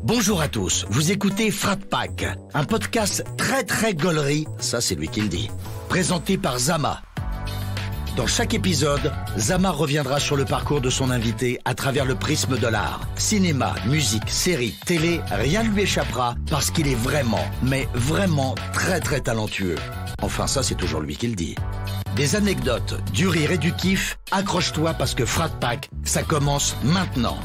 Bonjour à tous, vous écoutez Frat Pack, un podcast très gaulerie, ça c'est lui qui le dit, présenté par Zama. Dans chaque épisode, Zama reviendra sur le parcours de son invité à travers le prisme de l'art. Cinéma, musique, série, télé, rien ne lui échappera parce qu'il est vraiment, mais vraiment très talentueux. Enfin ça c'est toujours lui qui le dit. Des anecdotes, du rire et du kiff, accroche-toi parce que Frat Pack, ça commence maintenant.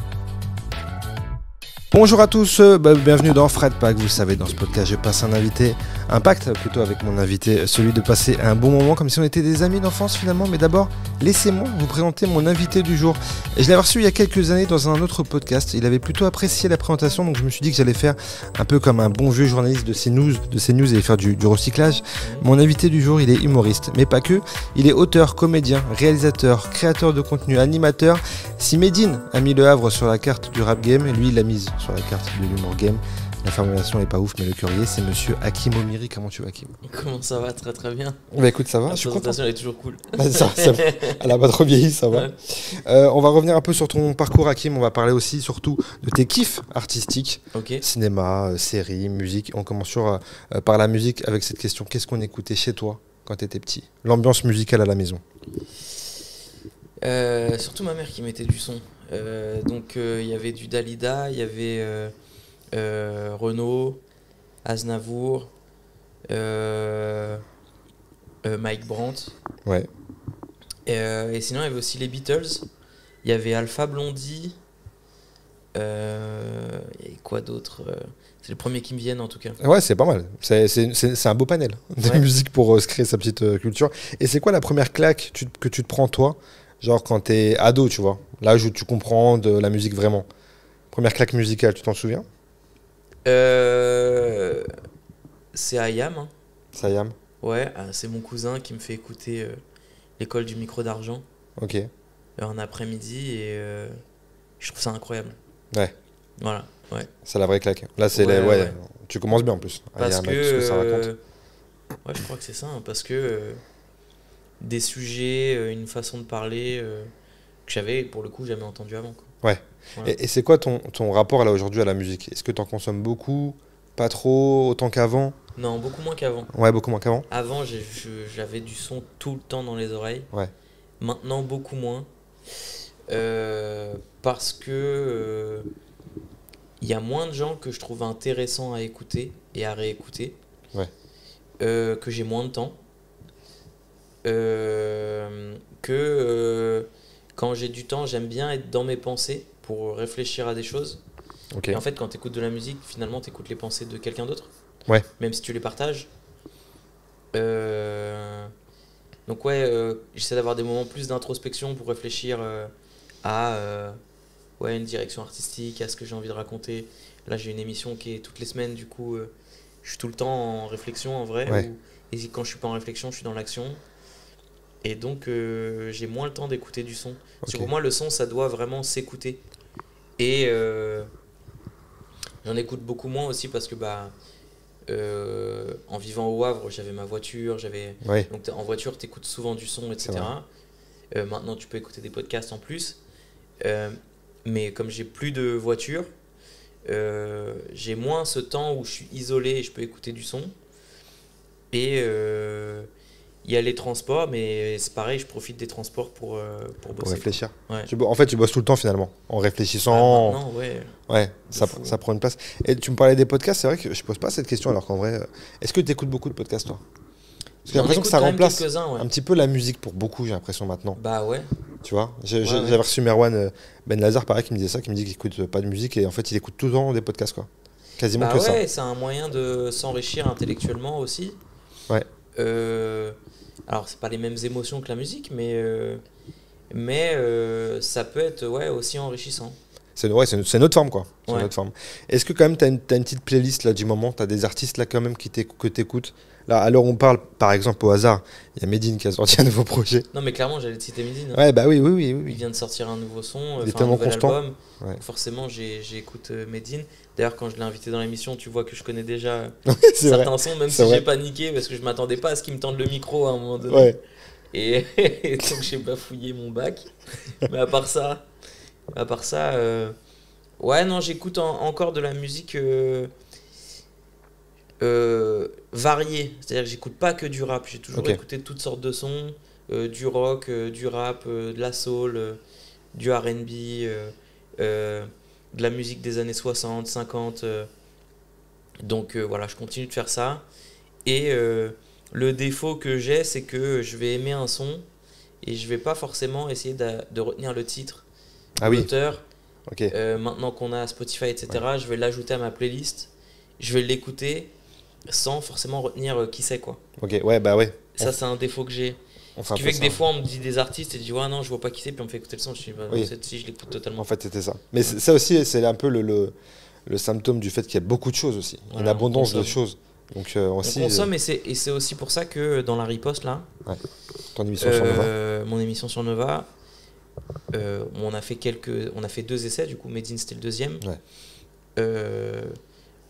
Bonjour à tous, bienvenue dans Frat Pack. Vous le savez, dans ce podcast, je passe un pacte plutôt avec mon invité, celui de passer un bon moment comme si on était des amis d'enfance finalement. Mais d'abord, laissez-moi vous présenter mon invité du jour. Et je l'ai reçu il y a quelques années dans un autre podcast. Il avait plutôt apprécié la présentation, donc je me suis dit que j'allais faire un peu comme un bon vieux journaliste de CNews et faire du recyclage. Mon invité du jour, il est humoriste, mais pas que. Il est auteur, comédien, réalisateur, créateur de contenu, animateur. Si Medine a mis le Havre sur la carte du rap game, lui il l'a mise sur la carte de l'humour game. La formulation est pas ouf, mais le curier, c'est monsieur Hakim Omiri. Comment tu vas, Hakim? Comment ça va? Très bien. Bah écoute, ça va, La je suis content. présentation elle est toujours cool. Elle a pas trop vieilli, ça va. Ouais. On va revenir un peu sur ton parcours, Hakim. On va parler aussi, surtout, de tes kiffs artistiques. Ok. Cinéma, série, musique. On commence par la musique avec cette question. Qu'est-ce qu'on écoutait chez toi quand tu étais petit? L'ambiance musicale à la maison. Surtout ma mère qui mettait du son. Donc il y avait du Dalida, il y avait Renaud, Aznavour, Mike Brandt. Ouais. Et sinon il y avait aussi les Beatles. Il y avait Alpha Blondie. Il y avait quoi d'autre? C'est les premiers qui me viennent en tout cas. Ouais, c'est pas mal. C'est un beau panel de musique pour se créer sa petite culture. Et c'est quoi la première claque que tu te prends, toi? Genre quand t'es ado, tu vois, l'âge où tu comprends de la musique vraiment. Première claque musicale, tu t'en souviens? C'est Ayam. Hein. Sayam. Ouais, c'est mon cousin qui me fait écouter l'école du micro d'argent Ok. en après-midi et je trouve ça incroyable. Ouais. Voilà, ouais. C'est la vraie claque. Là, c'est Ouais. Tu commences bien en plus. Parce Ayam, que, avec ce que ça raconte. ouais, je crois que c'est ça, hein, parce que des sujets, une façon de parler que j'avais pour le coup jamais entendu avant. Quoi. Ouais. Voilà. Et c'est quoi ton rapport là aujourd'hui à la musique? Est-ce que t'en consommes beaucoup? Pas trop? Autant qu'avant? Non, beaucoup moins qu'avant. Ouais, beaucoup moins qu'avant. Avant, j'avais du son tout le temps dans les oreilles. Ouais. Maintenant, beaucoup moins. Parce que il y a moins de gens que je trouve intéressants à écouter et à réécouter. Ouais. Que j'ai moins de temps. Quand j'ai du temps, j'aime bien être dans mes pensées pour réfléchir à des choses. Ok. Et en fait, quand tu écoutes de la musique, finalement, tu écoutes les pensées de quelqu'un d'autre. Ouais. Même si tu les partages. Donc ouais, j'essaie d'avoir des moments plus d'introspection pour réfléchir à une direction artistique, à ce que j'ai envie de raconter. Là, j'ai une émission qui est toutes les semaines, du coup, je suis tout le temps en réflexion en vrai. Ouais. Et quand je suis pas en réflexion, je suis dans l'action. Et donc, j'ai moins le temps d'écouter du son. Parce que pour moi, le son, ça doit vraiment s'écouter. Et j'en écoute beaucoup moins aussi parce que en vivant au Havre, j'avais ma voiture. Ouais. Donc en voiture, tu écoutes souvent du son, etc. Maintenant, tu peux écouter des podcasts en plus. Mais comme j'ai plus de voiture, j'ai moins ce temps où je suis isolé et je peux écouter du son. Et il y a les transports, mais c'est pareil, je profite des transports pour bosser. Pour réfléchir. Ouais. En fait, tu bosses tout le temps finalement, en réfléchissant. Maintenant, ouais. Ouais, ça prend une place. Et tu me parlais des podcasts, c'est vrai que je pose pas cette question alors qu'en vrai, est-ce que tu écoutes beaucoup de podcasts toi? Parce que j'ai l'impression que ça remplace ouais. un petit peu la musique pour beaucoup, j'ai l'impression maintenant. Bah ouais. Tu vois, j'avais reçu Merwan Ben Lazar, pareil, qui me disait ça, qui me dit qu'il écoute pas de musique et en fait il écoute tout le temps des podcasts quoi. Quasiment que ça. Ouais, c'est un moyen de s'enrichir intellectuellement aussi. Ouais. Alors c'est pas les mêmes émotions que la musique, mais ça peut être aussi enrichissant. C'est une autre forme quoi. C'est Ouais. une autre forme. Est-ce que quand même t'as une petite playlist là du moment, t'as des artistes là quand même que t'écoutes? Là, à l'heure où on parle, par exemple au hasard, il y a Medine qui a sorti un nouveau projet. Non mais clairement j'allais te citer Medine. Ouais bah oui. Il vient de sortir un nouveau son, Il est un tellement nouvel constant. album. Ouais. Donc forcément j'écoute Medine. D'ailleurs quand je l'ai invité dans l'émission, tu vois que je connais déjà C'est certains vrai. sons, même C'est si vrai. j'ai paniqué parce que je m'attendais pas à ce qu'ils me tendent le micro à un moment donné. Ouais. Et donc j'ai bafouillé mon bac. Mais à part ça, Ouais, non, j'écoute encore de la musique variée. C'est-à-dire que j'écoute pas que du rap. J'ai toujours écouté toutes sortes de sons, du rock, du rap, de la soul, du R&B, de la musique des années 60, 50. Donc voilà, je continue de faire ça. Et le défaut que j'ai, c'est que je vais aimer un son et je vais pas forcément essayer de retenir le titre, l'auteur. Maintenant qu'on a Spotify, etc., je vais l'ajouter à ma playlist. Je vais l'écouter sans forcément retenir qui c'est, quoi. Ça, c'est un défaut que j'ai. Ce qui fait que des fois, on me dit des artistes et je dis ouais, non, je vois pas qui c'est, puis on me fait écouter le son. Je dis bah, non, si, je l'écoute totalement. En fait, c'était ça. Mais ça aussi, c'est un peu le symptôme du fait qu'il y a beaucoup de choses aussi. Voilà, une abondance de choses. Donc, on consomme et c'est aussi pour ça que dans la riposte, là, ton émission sur Nova. Mon émission sur Nova, on a fait 2 essais, du coup, Medine c'était le 2e.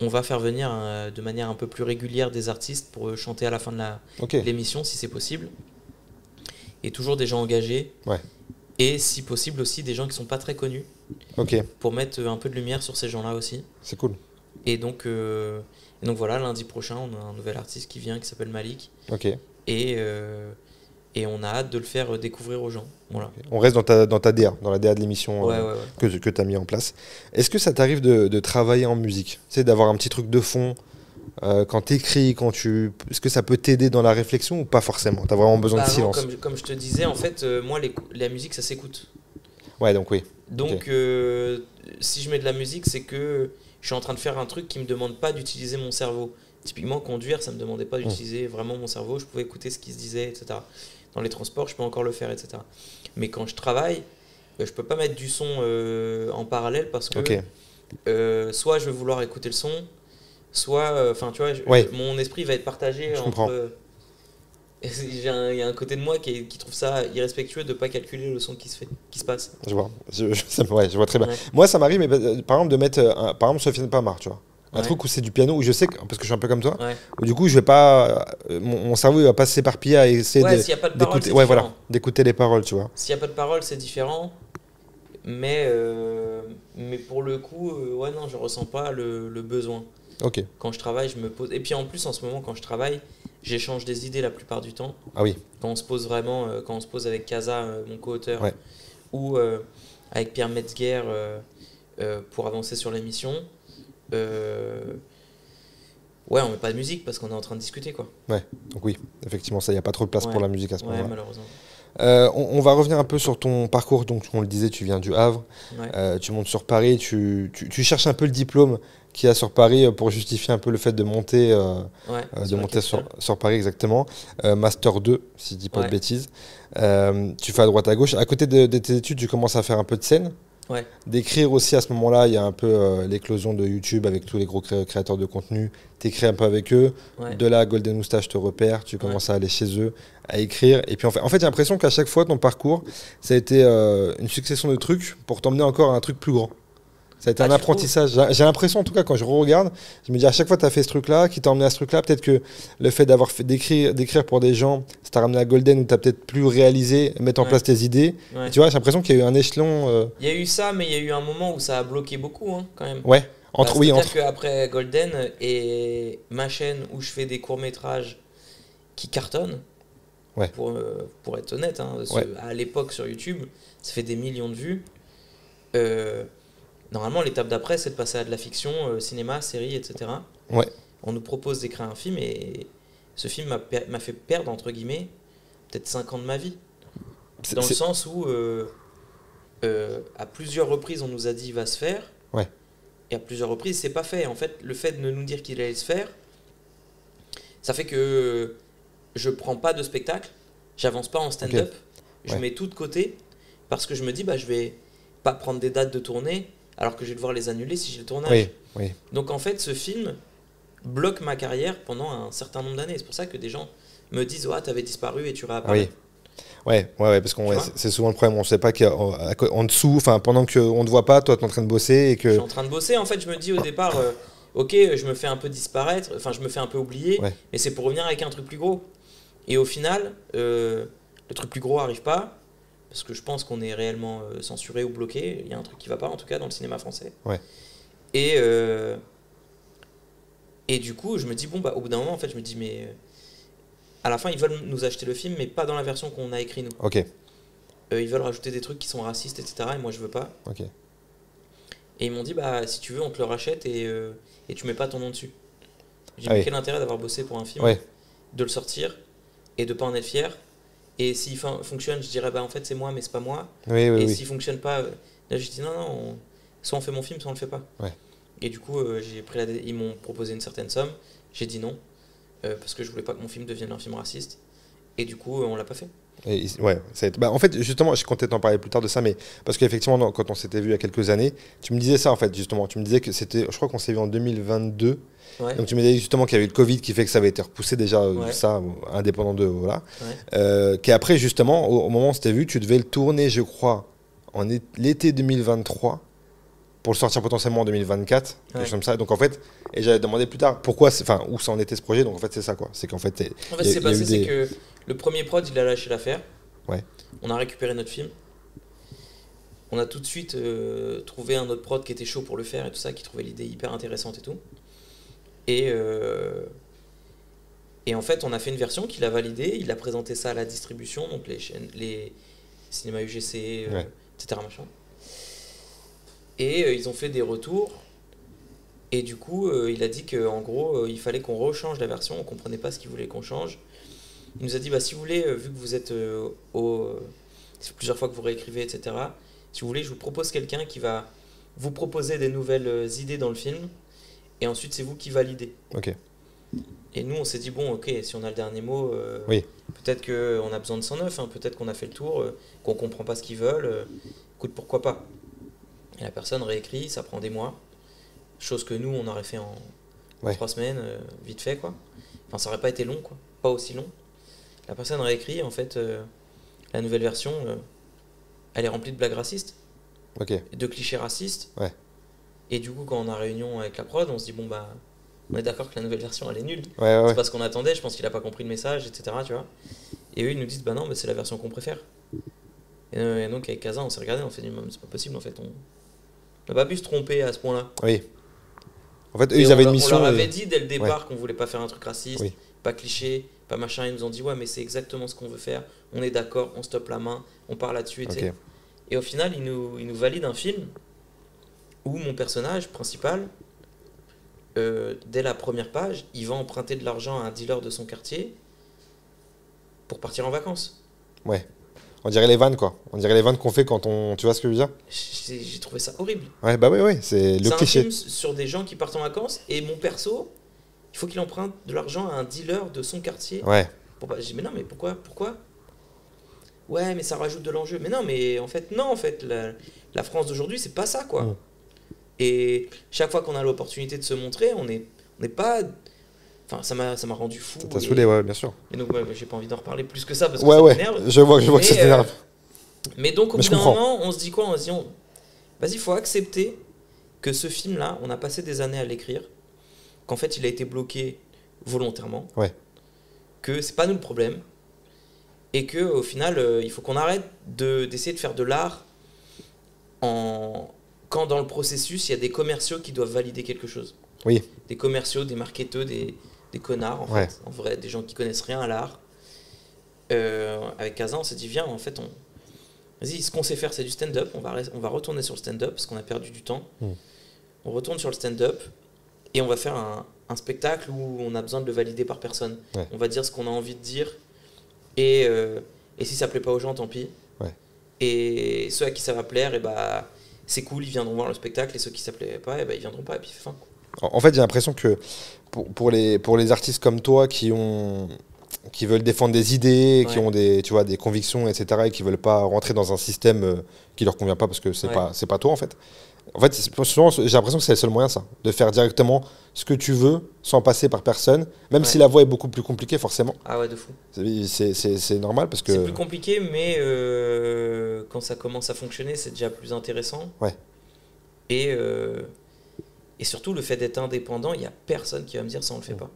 On va faire venir de manière un peu plus régulière des artistes pour chanter à la fin de l'émission, si c'est possible. Et toujours des gens engagés. Et si possible aussi des gens qui sont pas très connus. Pour mettre un peu de lumière sur ces gens-là aussi. C'est cool. Et donc voilà, lundi prochain, on a un nouvel artiste qui vient qui s'appelle Malik. Et on a hâte de le faire découvrir aux gens. Voilà. On reste dans ta DA, dans la DA de l'émission que tu as mis en place. Est-ce que ça t'arrive de travailler en musique? Tu sais, d'avoir un petit truc de fond quand tu écris, est-ce que ça peut t'aider dans la réflexion ou pas forcément? Tu as vraiment besoin de silence? Comme je te disais, en fait, moi, la musique, ça s'écoute. Donc oui. Donc, si je mets de la musique, c'est que je suis en train de faire un truc qui me demande pas d'utiliser mon cerveau. Typiquement, conduire, ça me demandait pas d'utiliser vraiment mon cerveau. Je pouvais écouter ce qui se disait, etc. Dans les transports, je peux encore le faire, etc. Mais quand je travaille, je peux pas mettre du son en parallèle parce que soit je vais vouloir écouter le son, soit, tu vois, mon esprit va être partagé entre... Il y a un côté de moi qui trouve ça irrespectueux de ne pas calculer le son qui se passe. Je vois, je vois très bien. Moi, ça m'arrive, mais par exemple, de mettre, par exemple, Sofiane Pamar, tu vois. Un truc où c'est du piano, où je sais, parce que je suis un peu comme toi, où du coup, je vais pas, mon cerveau il va pas s'éparpiller à essayer d'écouter les paroles, tu vois. S'il n'y a pas de paroles, c'est différent. Mais pour le coup, non, je ressens pas le besoin. Quand je travaille, je me pose. Et puis en plus, en ce moment, quand je travaille, j'échange des idées la plupart du temps. Quand on se pose vraiment, quand on se pose avec Kaza, mon co-auteur, ou avec Pierre Metzger pour avancer sur l'émission, on met pas de musique parce qu'on est en train de discuter, quoi. Donc oui, effectivement, ça, il n'y a pas trop de place pour la musique à ce moment-là. Malheureusement. On va revenir un peu sur ton parcours. Donc, on le disait, tu viens du Havre, tu montes sur Paris, tu cherches un peu le diplôme qu'il y a sur Paris pour justifier un peu le fait de monter, sur Paris, exactement. Master 2, si je dis pas de bêtises. Tu fais à droite à gauche. À côté de tes études, tu commences à faire un peu de scène. D'écrire aussi à ce moment-là, il y a un peu l'éclosion de YouTube avec tous les gros créateurs de contenu. T'écris un peu avec eux. De là, Golden Moustache te repère, tu commences à aller chez eux, à écrire. Et puis en fait j'ai l'impression qu'à chaque fois, ton parcours, ça a été une succession de trucs pour t'emmener encore à un truc plus grand. Ça a été un apprentissage. J'ai l'impression, en tout cas, quand je regarde, je me dis à chaque fois tu as fait ce truc-là, qui t'a emmené à ce truc-là. Peut-être que le fait d'écrire pour des gens, ça t'a ramené à Golden où tu as peut-être plus réalisé, mettre en place tes idées. Tu vois, j'ai l'impression qu'il y a eu un échelon. Il y a eu ça, mais il y a eu un moment où ça a bloqué beaucoup, quand même. C'est-à-dire qu'après Golden et ma chaîne où je fais des courts-métrages qui cartonnent, pour être honnête, à l'époque sur YouTube, ça fait des millions de vues. Normalement, l'étape d'après, c'est de passer à de la fiction, cinéma, série, etc. On nous propose d'écrire un film et ce film m'a fait perdre, entre guillemets, peut-être 5 ans de ma vie. Dans le sens où, à plusieurs reprises, on nous a dit il va se faire. Et à plusieurs reprises, c'est pas fait. En fait, le fait de nous dire qu'il allait se faire, ça fait que je prends pas de spectacle, j'avance pas en stand-up, je mets tout de côté parce que je me dis, je vais pas prendre des dates de tournée alors que je vais devoir les annuler si j'ai le tournage. Donc en fait, ce film bloque ma carrière pendant un certain nombre d'années. C'est pour ça que des gens me disent, t'avais disparu et tu réapparais. Parce que c'est souvent le problème. On ne sait pas qu'en dessous, pendant qu'on ne te voit pas, toi tu es en train de bosser. Je suis en train de bosser. En fait, je me dis au départ, je me fais un peu disparaître, je me fais un peu oublier, mais c'est pour revenir avec un truc plus gros. Et au final, le truc plus gros n'arrive pas. parce que je pense qu'on est réellement censuré ou bloqué. Il y a un truc qui va pas, en tout cas, dans le cinéma français. Ouais. Et du coup, je me dis, bon, bah, au bout d'un moment, en fait, je me dis, mais à la fin, ils veulent nous acheter le film, mais pas dans la version qu'on a écrit nous. Ok. Ils veulent rajouter des trucs qui sont racistes, etc. Et moi, je veux pas. Ok. Et ils m'ont dit, bah, si tu veux, on te le rachète et tu mets pas ton nom dessus. J'ai Ah dit, oui. quel intérêt d'avoir bossé pour un film, Ouais. de le sortir et de pas en être fier. Et s'il fonctionne, je dirais, bah, en fait, c'est moi, mais c'est pas moi. Oui, Et oui. s'il fonctionne pas, là, j'ai dit, non, soit on fait mon film, soit on le fait pas. Ouais. Et du coup, ils m'ont proposé une certaine somme. J'ai dit non, parce que je voulais pas que mon film devienne un film raciste. Et du coup, on l'a pas fait. Ouais, en fait, justement, je comptais t'en parler plus tard de ça, mais parce qu'effectivement, quand on s'était vu il y a quelques années, tu me disais ça en fait, justement. Tu me disais que c'était, je crois qu'on s'est vu en 2022. Ouais. Donc tu me disais justement qu'il y avait eu le Covid qui fait que ça avait été repoussé déjà, Ouais. ça, indépendant de. Voilà. Ouais. Qu'après, justement, au moment où on s'était vu, tu devais le tourner, je crois, l'été 2023 pour le sortir potentiellement en 2024, quelque chose comme ça. Donc en fait, et j'avais demandé plus tard pourquoi, enfin, où ça en était ce projet. Donc en fait, c'est ça quoi. C'est qu'en fait, En fait, ce qui s'est passé, c'est que le premier prod, il a lâché l'affaire. Ouais. On a récupéré notre film. On a tout de suite trouvé un autre prod qui était chaud pour le faire et tout ça, qui trouvait l'idée hyper intéressante et tout. Et en fait, on a fait une version qu'il a validée. Il a présenté ça à la distribution, donc les chaînes, les cinémas UGC, etc. Machin. Et ils ont fait des retours. Et du coup, il a dit qu'en gros, il fallait qu'on rechange la version. On ne comprenait pas ce qu'il voulait qu'on change. Il nous a dit, bah, si vous voulez, vu que vous êtes c'est plusieurs fois que vous réécrivez, etc. Si vous voulez, je vous propose quelqu'un qui va vous proposer des nouvelles idées dans le film. Et ensuite, c'est vous qui validez. Ok. Et nous, on s'est dit, bon, ok, si on a le dernier mot, Oui. peut-être qu'on a besoin de 109, hein, peut-être qu'on a fait le tour, qu'on comprend pas ce qu'ils veulent. Écoute, pourquoi pas. Et la personne réécrit, ça prend des mois. Chose que nous, on aurait fait en 3 semaines, vite fait, quoi. Enfin, ça aurait pas été long, quoi. Pas aussi long. La personne réécrit, en fait, la nouvelle version, elle est remplie de blagues racistes, de clichés racistes. Ouais. Et du coup, quand on a réunion avec la prod, on se dit, bon, bah, on est d'accord que la nouvelle version, elle est nulle. Ouais. C'est pas ce qu'on attendait, je pense qu'il a pas compris le message, etc. Tu vois. Et eux, ils nous disent, bah non, mais c'est la version qu'on préfère. Et donc, avec Kazan, on s'est regardé, on s'est dit, c'est pas possible, en fait, on n'a pas pu se tromper à ce point-là. Oui. En fait, eux, ils avaient une mission. On leur avait dit dès le départ qu'on voulait pas faire un truc raciste, pas cliché, pas machin. Ils nous ont dit, ouais, mais c'est exactement ce qu'on veut faire. On est d'accord, on stoppe la main, on part là-dessus. Et au final, ils nous valident un film où mon personnage principal, dès la première page, il va emprunter de l'argent à un dealer de son quartier pour partir en vacances. Ouais. On dirait les vannes, quoi. On dirait les vannes qu'on fait quand on... Tu vois ce que je veux dire ? J'ai trouvé ça horrible. Ouais, bah oui, c'est le cliché. C'est un film sur des gens qui partent en vacances et mon perso, il faut qu'il emprunte de l'argent à un dealer de son quartier. Ouais. J'ai dit, mais non, mais pourquoi Ouais, mais ça rajoute de l'enjeu. Mais non, mais en fait, non, en fait, la France d'aujourd'hui, c'est pas ça, quoi. Et chaque fois qu'on a l'opportunité de se montrer, on n'est pas... Enfin, ça m'a rendu fou. Ça t'a saoulé, ouais, bien sûr. Et donc, j'ai pas envie d'en reparler plus que ça parce que ça m'énerve. Je vois que ça t'énerve. Mais donc, au bout d'un moment, on se dit quoi ? On se dit, vas-y, il faut accepter que ce film-là, on a passé des années à l'écrire, qu'en fait, il a été bloqué volontairement, que c'est pas nous le problème, et que au final, il faut qu'on arrête d'essayer de faire de l'art quand dans le processus, il y a des commerciaux qui doivent valider quelque chose. Oui. Des commerciaux, des marketeurs, des connards, en fait. En vrai, des gens qui connaissent rien à l'art. Avec Kazan, on s'est dit, viens, en fait, vas-y, ce qu'on sait faire, c'est du stand-up. On va retourner sur le stand-up parce qu'on a perdu du temps. On retourne sur le stand-up et on va faire un spectacle où on a besoin de le valider par personne. On va dire ce qu'on a envie de dire et si ça plaît pas aux gens, tant pis. Et ceux à qui ça va plaire, et bah, c'est cool, ils viendront voir le spectacle, et ceux qui ça plaît pas, et bah, ils viendront pas, et puis fin. En fait, j'ai l'impression que pour les artistes comme toi qui veulent défendre des idées, qui ont des convictions, etc., et qui veulent pas rentrer dans un système qui leur convient pas parce que c'est pas toi, en fait. En fait, souvent, j'ai l'impression que c'est le seul moyen, ça, de faire directement ce que tu veux sans passer par personne, même si la voie est beaucoup plus compliquée, forcément. Ah ouais, de fou. C'est normal parce que... C'est plus compliqué, mais quand ça commence à fonctionner, c'est déjà plus intéressant. Et surtout, le fait d'être indépendant, il n'y a personne qui va me dire ça, on le fait pas.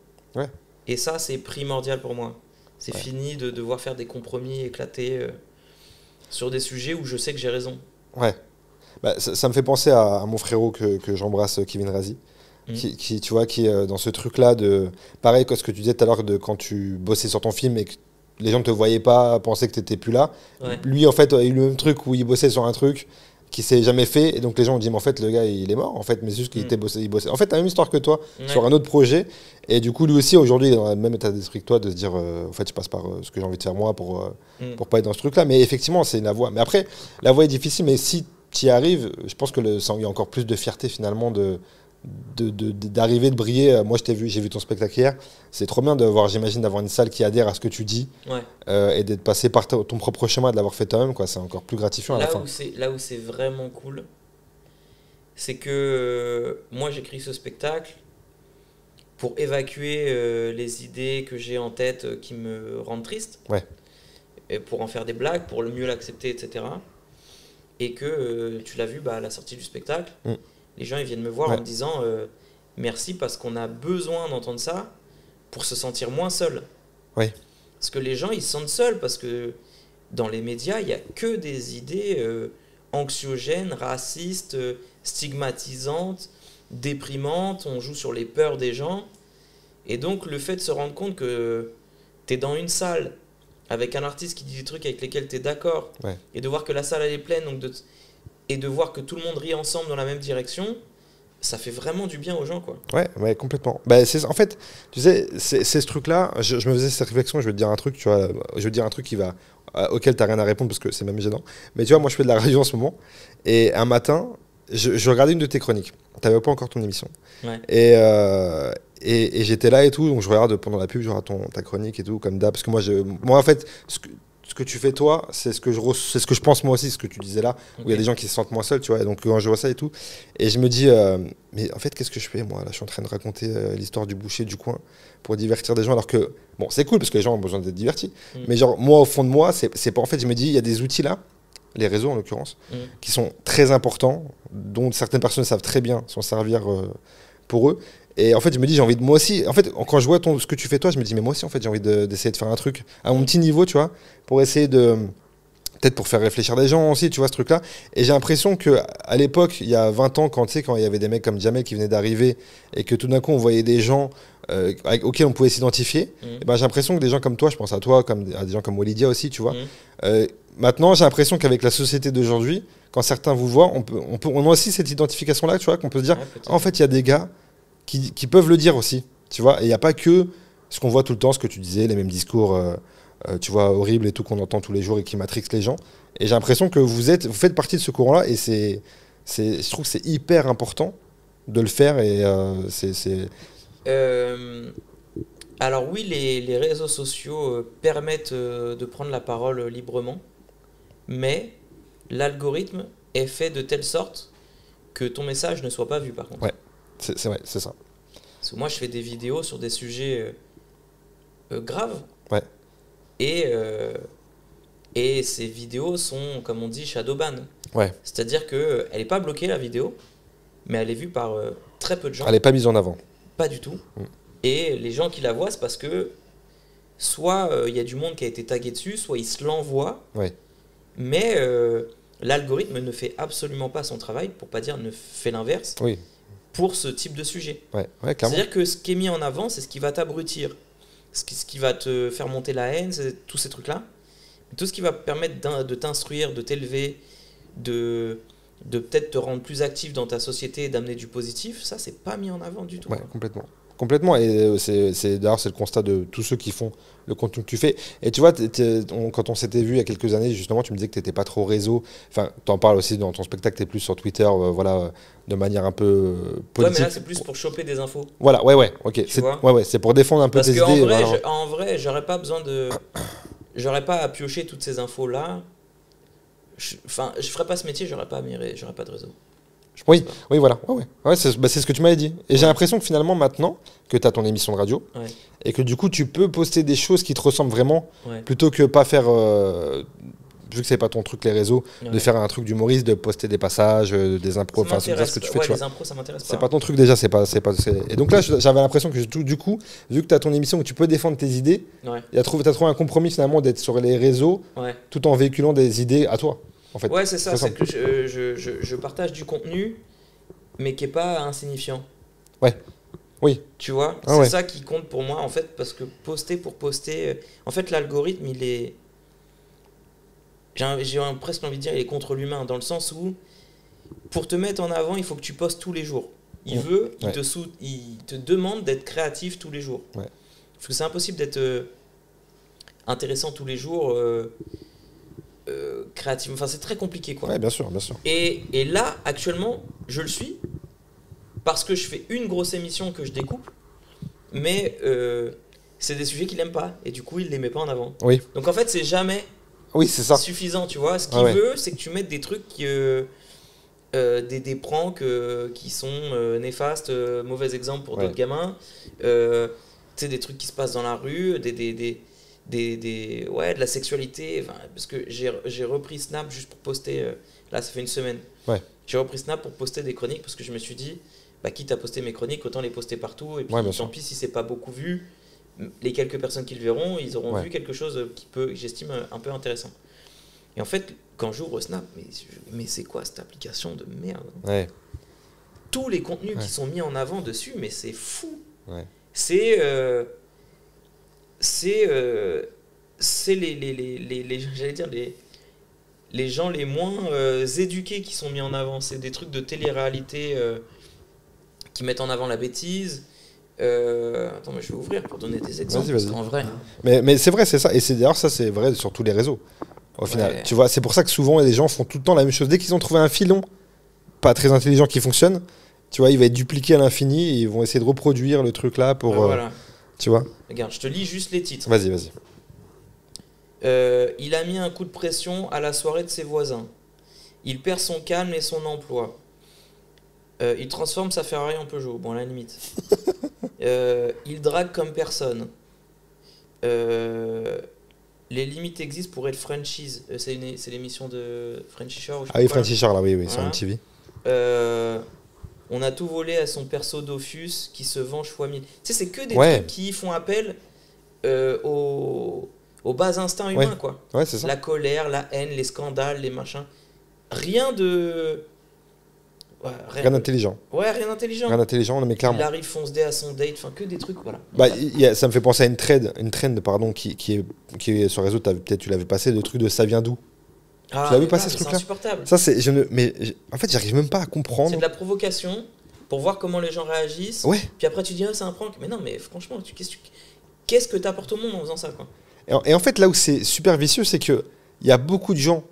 Et ça, c'est primordial pour moi. C'est fini de devoir faire des compromis éclatés. sur des sujets où je sais que j'ai raison. Ouais. Bah, ça me fait penser à mon frérot que j'embrasse, Kevin Razi, qui tu vois, qui est dans ce truc-là de... Pareil que ce que tu disais tout à l'heure, de quand tu bossais sur ton film et que les gens ne te voyaient pas, pensaient que tu n'étais plus là. Ouais. Lui, en fait, a eu le même truc où il bossait sur un truc qui s'est jamais fait, et donc les gens ont dit mais en fait le gars il est mort en fait, mais c'est juste qu'il il bossait en fait la même histoire que toi sur un autre projet, et du coup lui aussi aujourd'hui il est dans le même état d'esprit que toi, de se dire en fait je passe par ce que j'ai envie de faire moi pour pas être dans ce truc là, mais effectivement c'est la voie, mais après la voie est difficile, mais si tu y arrives, je pense que il y a encore plus de fierté finalement d'arriver, de briller. Moi j'ai vu ton spectacle hier, c'est trop bien j'imagine d'avoir une salle qui adhère à ce que tu dis, et d'être passé par ton propre chemin, de l'avoir fait toi-même, quoi. C'est encore plus gratifiant à la fin. Là où c'est vraiment cool, c'est que moi j'écris ce spectacle pour évacuer les idées que j'ai en tête qui me rendent triste, et pour en faire des blagues, pour le mieux l'accepter, etc. Et que tu l'as vu à la sortie du spectacle, les gens ils viennent me voir en me disant merci parce qu'on a besoin d'entendre ça pour se sentir moins seul. Parce que les gens ils se sentent seuls parce que dans les médias il n'y a que des idées anxiogènes, racistes, stigmatisantes, déprimantes, on joue sur les peurs des gens. Et donc le fait de se rendre compte que tu es dans une salle avec un artiste qui dit des trucs avec lesquels tu es d'accord, et de voir que la salle elle est pleine, et de voir que tout le monde rit ensemble dans la même direction, ça fait vraiment du bien aux gens, quoi. Ouais, complètement. Bah, en fait, tu sais, c'est ce truc-là, je me faisais cette réflexion, je vais te dire un truc, tu vois, auquel tu n'as rien à répondre parce que c'est même gênant. Mais tu vois, moi je fais de la radio en ce moment, et un matin, je regardais une de tes chroniques. Tu n'avais pas encore ton émission. Et j'étais là et tout, donc je regarde pendant la pub, je regarde ta chronique et tout, comme d'hab, parce que moi en fait, ce que tu fais toi, c'est ce que je pense moi aussi, ce que tu disais là, où il y a des gens qui se sentent moins seuls, tu vois, et donc quand je vois ça et tout, et je me dis, mais en fait, qu'est-ce que je fais moi là? Je suis en train de raconter l'histoire du boucher du coin pour divertir des gens, alors que, bon, c'est cool parce que les gens ont besoin d'être divertis, mais genre, moi, au fond de moi, c'est pas, en fait, je me dis, il y a des outils là, les réseaux en l'occurrence, qui sont très importants, dont certaines personnes savent très bien s'en servir pour eux. Et en fait, je me dis, j'ai envie de moi aussi. En fait, quand je vois ce que tu fais toi, je me dis, mais moi aussi, en fait, j'ai envie d'essayer de faire un truc à mon petit niveau, tu vois, pour essayer de. Peut-être pour faire réfléchir des gens aussi, tu vois, ce truc-là. Et j'ai l'impression qu'à l'époque, il y a 20 ans, quand il y avait des mecs comme Jamel qui venaient d'arriver et que tout d'un coup, on voyait des gens auxquels on pouvait s'identifier, et ben, j'ai l'impression que des gens comme toi, je pense à toi, à des gens comme Walidia aussi, tu vois. Maintenant, j'ai l'impression qu'avec la société d'aujourd'hui, quand certains vous voient, on a aussi cette identification-là, tu vois, qu'on peut se dire, en fait, il y a des gars qui peuvent le dire aussi, tu vois, et il n'y a pas que ce qu'on voit tout le temps, ce que tu disais, les mêmes discours, tu vois, horribles et tout qu'on entend tous les jours et qui matrixent les gens. Et j'ai l'impression que vous faites partie de ce courant-là, et je trouve que c'est hyper important de le faire, et alors oui, les réseaux sociaux permettent de prendre la parole librement, mais l'algorithme est fait de telle sorte que ton message ne soit pas vu, par contre. C'est vrai, c'est ça. Parce que moi, je fais des vidéos sur des sujets graves. Et ces vidéos sont, comme on dit, shadow ban. C'est-à-dire qu'elle n'est pas bloquée, la vidéo, mais elle est vue par très peu de gens. Elle n'est pas mise en avant. Pas du tout. Et les gens qui la voient, c'est parce que soit il y a du monde qui a été tagué dessus, soit ils se l'envoient. Mais l'algorithme ne fait absolument pas son travail, pour pas dire ne fait l'inverse. Pour ce type de sujet. C'est-à-dire que ce qui est mis en avant, c'est ce qui va t'abrutir, ce qui va te faire monter la haine, c'est tous ces trucs-là. Tout ce qui va permettre de t'instruire, de t'élever, de peut-être te rendre plus actif dans ta société et d'amener du positif, ça, c'est pas mis en avant du tout. Complètement. Et d'ailleurs, c'est le constat de tous ceux qui font le contenu que tu fais. Et tu vois, quand on s'était vu il y a quelques années, justement, tu me disais que tu n'étais pas trop réseau. Enfin, tu en parles aussi dans ton spectacle, tu es plus sur Twitter, de manière un peu politique. Mais là, c'est plus pour choper des infos. Ok. C'est pour défendre un peu tes idées. Parce qu'en vrai, j'aurais pas besoin de... J'aurais pas à piocher toutes ces infos-là. Je ferais pas ce métier, j'aurais pas de réseau. Oui, voilà. C'est ce que tu m'avais dit. Et j'ai l'impression que finalement, maintenant que tu as ton émission de radio, et que du coup, tu peux poster des choses qui te ressemblent vraiment, plutôt que pas faire... vu que c'est pas ton truc les réseaux, de faire un truc d'humoriste, de poster des passages, des impros, enfin c'est ça ce que tu fais, tu vois. Les impros, ça m'intéresse pas. C'est pas ton truc déjà, et donc là j'avais l'impression que du coup, vu que tu as ton émission où tu peux défendre tes idées, t'as trouvé un compromis finalement d'être sur les réseaux tout en véhiculant des idées à toi en fait. Ouais, c'est ça, c'est que je partage du contenu mais qui est pas insignifiant. Ouais. Oui. Tu vois, c'est ça qui compte pour moi en fait, parce que poster pour poster, en fait l'algorithme il est, j'ai presque envie de dire, il est contre l'humain, dans le sens où pour te mettre en avant il faut que tu postes tous les jours. Il te demande d'être créatif tous les jours. Ouais. Parce que c'est impossible d'être intéressant tous les jours, créatif, enfin c'est très compliqué quoi. Ouais, bien sûr, bien sûr. Et là actuellement je le suis. Parce que je fais une grosse émission que je découpe, mais c'est des sujets qu'il n'aime pas, et du coup il ne les met pas en avant. Oui. Donc en fait c'est jamais suffisant, tu vois. Ce qu'il veut, c'est que tu mettes des trucs, des pranks qui sont néfastes, mauvais exemple pour d'autres gamins, tu sais, des trucs qui se passent dans la rue, de la sexualité, parce que j'ai repris Snap juste pour poster, là ça fait une semaine, j'ai repris Snap pour poster des chroniques, parce que je me suis dit, quitte à poster mes chroniques, autant les poster partout. Et puis tant pis si c'est pas beaucoup vu, les quelques personnes qui le verront, ils auront vu quelque chose j'estime un peu intéressant. Et en fait, quand j'ouvre Snap, mais c'est quoi cette application de merde? Tous les contenus qui sont mis en avant dessus, mais c'est fou. C'est les gens les moins éduqués qui sont mis en avant. C'est des trucs de télé-réalité qui mettent en avant la bêtise. Attends, mais je vais ouvrir pour donner des exemples. Vas-y. En vrai. Mais c'est vrai, c'est ça. Et d'ailleurs, ça, c'est vrai sur tous les réseaux. Au final, tu vois, c'est pour ça que souvent, les gens font tout le temps la même chose. Dès qu'ils ont trouvé un filon pas très intelligent qui fonctionne, tu vois, il va être dupliqué à l'infini et ils vont essayer de reproduire le truc là pour. Voilà. Tu vois. Regarde, je te lis juste les titres. Vas-y. Il a mis un coup de pression à la soirée de ses voisins. Il perd son calme et son emploi. Il transforme sa Ferrari en Peugeot. Bon, à la limite. Il drague comme personne. Les limites existent pour être franchise. C'est l'émission de Frenchy Shore. Ah oui, Frenchy Shore, là, oui, sur MTV. On a tout volé à son perso Dofus qui se venge x 1000. Tu sais, c'est que des trucs qui font appel aux bas instincts humains, quoi. Ouais, c'est ça. La colère, la haine, les scandales, les machins. Rien de... rien d'intelligent. Rien d'intelligent. Rien d'intelligent, mais clairement. Il arrive fonce dé à son date, enfin que des trucs, voilà. Ça me fait penser à une trend pardon, qui est sur le réseau, peut-être tu l'avais passé, le truc de ça vient d'où. Tu l'as vu passer ce truc-là? C'est insupportable. Ça, en fait, j'arrive même pas à comprendre. C'est de la provocation pour voir comment les gens réagissent. Puis après, tu dis, c'est un prank. Mais non, mais franchement, qu'est-ce que t'apportes au monde en faisant ça, quoi? Et en fait, là où c'est super vicieux, c'est qu'il y a beaucoup de gens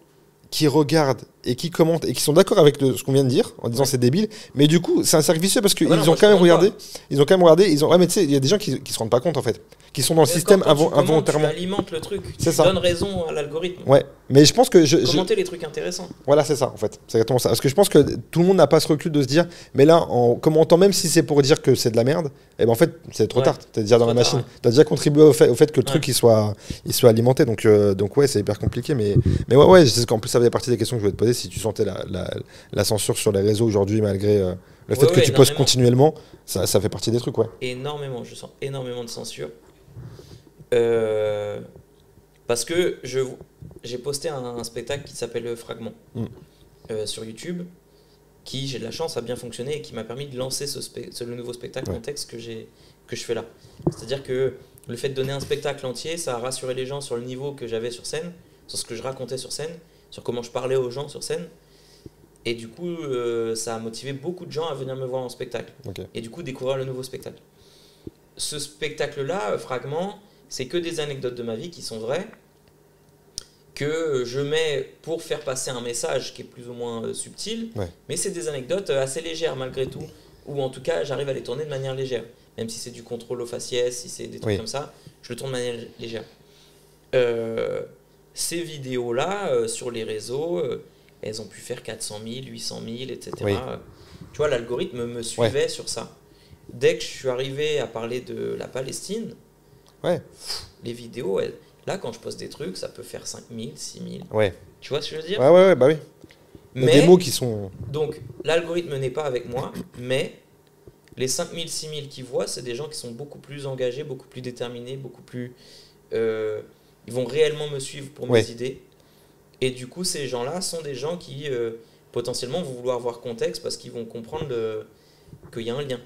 qui regardent et qui commentent et qui sont d'accord avec ce qu'on vient de dire en disant c'est débile, mais du coup c'est un cercle vicieux parce qu'ils ont quand même regardé, mais tu sais, il y a des gens qui se rendent pas compte en fait, qui sont dans le système involontairement. Tu alimentes le truc, tu ça. Donnes raison à l'algorithme. Ouais, mais je pense que commenter les trucs intéressants. Voilà, c'est ça en fait, c'est exactement ça. Parce que je pense que tout le monde n'a pas ce recul de se dire, mais là en commentant, même si c'est pour dire que c'est de la merde, et ben en fait c'est trop tard. T'es déjà dans la machine. T'as déjà contribué au fait que le truc il soit alimenté. Donc ouais, c'est hyper compliqué, mais ouais, c'est qu'en plus ça faisait partie des questions que je voulais te poser. Si tu sentais la censure sur les réseaux aujourd'hui, malgré le fait que tu postes continuellement, ça fait partie des trucs, Énormément, je sens énormément de censure. Parce que j'ai posté un spectacle qui s'appelle Fragment sur YouTube, qui, j'ai de la chance, a bien fonctionné et qui m'a permis de lancer le nouveau spectacle en texte que je fais là. C'est-à-dire que le fait de donner un spectacle entier, ça a rassuré les gens sur le niveau que j'avais sur scène, sur ce que je racontais sur scène, sur comment je parlais aux gens sur scène. Et du coup, ça a motivé beaucoup de gens à venir me voir en spectacle. Et du coup, découvrir le nouveau spectacle. Ce spectacle-là, Fragment, c'est que des anecdotes de ma vie qui sont vraies, que je mets pour faire passer un message qui est plus ou moins subtil, mais c'est des anecdotes assez légères malgré tout, ou en tout cas, j'arrive à les tourner de manière légère. Même si c'est du contrôle au faciès, si c'est des trucs comme ça, je le tourne de manière légère. Ces vidéos-là, sur les réseaux, elles ont pu faire 400 000, 800 000, etc. Tu vois, l'algorithme me suivait sur ça. Dès que je suis arrivé à parler de la Palestine, les vidéos, Là, quand je poste des trucs, ça peut faire 5000, 6000. Ouais. Tu vois ce que je veux dire? Ouais, bah oui. Il y a Mais, des mots qui sont... donc, l'algorithme n'est pas avec moi, mais les 5000, 6000 qui voient, c'est des gens qui sont beaucoup plus engagés, beaucoup plus déterminés, beaucoup plus... ils vont réellement me suivre pour mes idées. Et du coup, ces gens-là sont des gens qui, potentiellement, vont vouloir voir contexte parce qu'ils vont comprendre qu'il y a un lien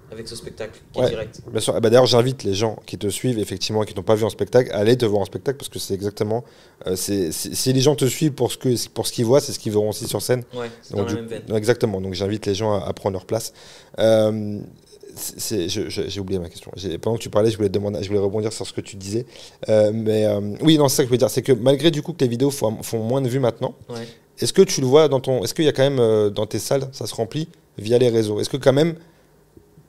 avec ce spectacle qui est direct. Bien sûr. D'ailleurs, j'invite les gens qui te suivent, effectivement, et qui n'ont pas vu en spectacle, à aller te voir en spectacle parce que c'est exactement... si les gens te suivent pour ce qu'ils voient, c'est ce qu'ils verront aussi sur scène. Ouais, c'est dans la même veine. Exactement. Donc, j'invite les gens à prendre leur place. J'ai oublié ma question. Pendant que tu parlais, je voulais rebondir sur ce que tu disais. Oui, non, c'est ça que je voulais dire. C'est que malgré du coup que les vidéos font moins de vues maintenant, est-ce que tu le vois est-ce qu'il y a quand même dans tes salles, ça se remplit via les réseaux? Est-ce que quand même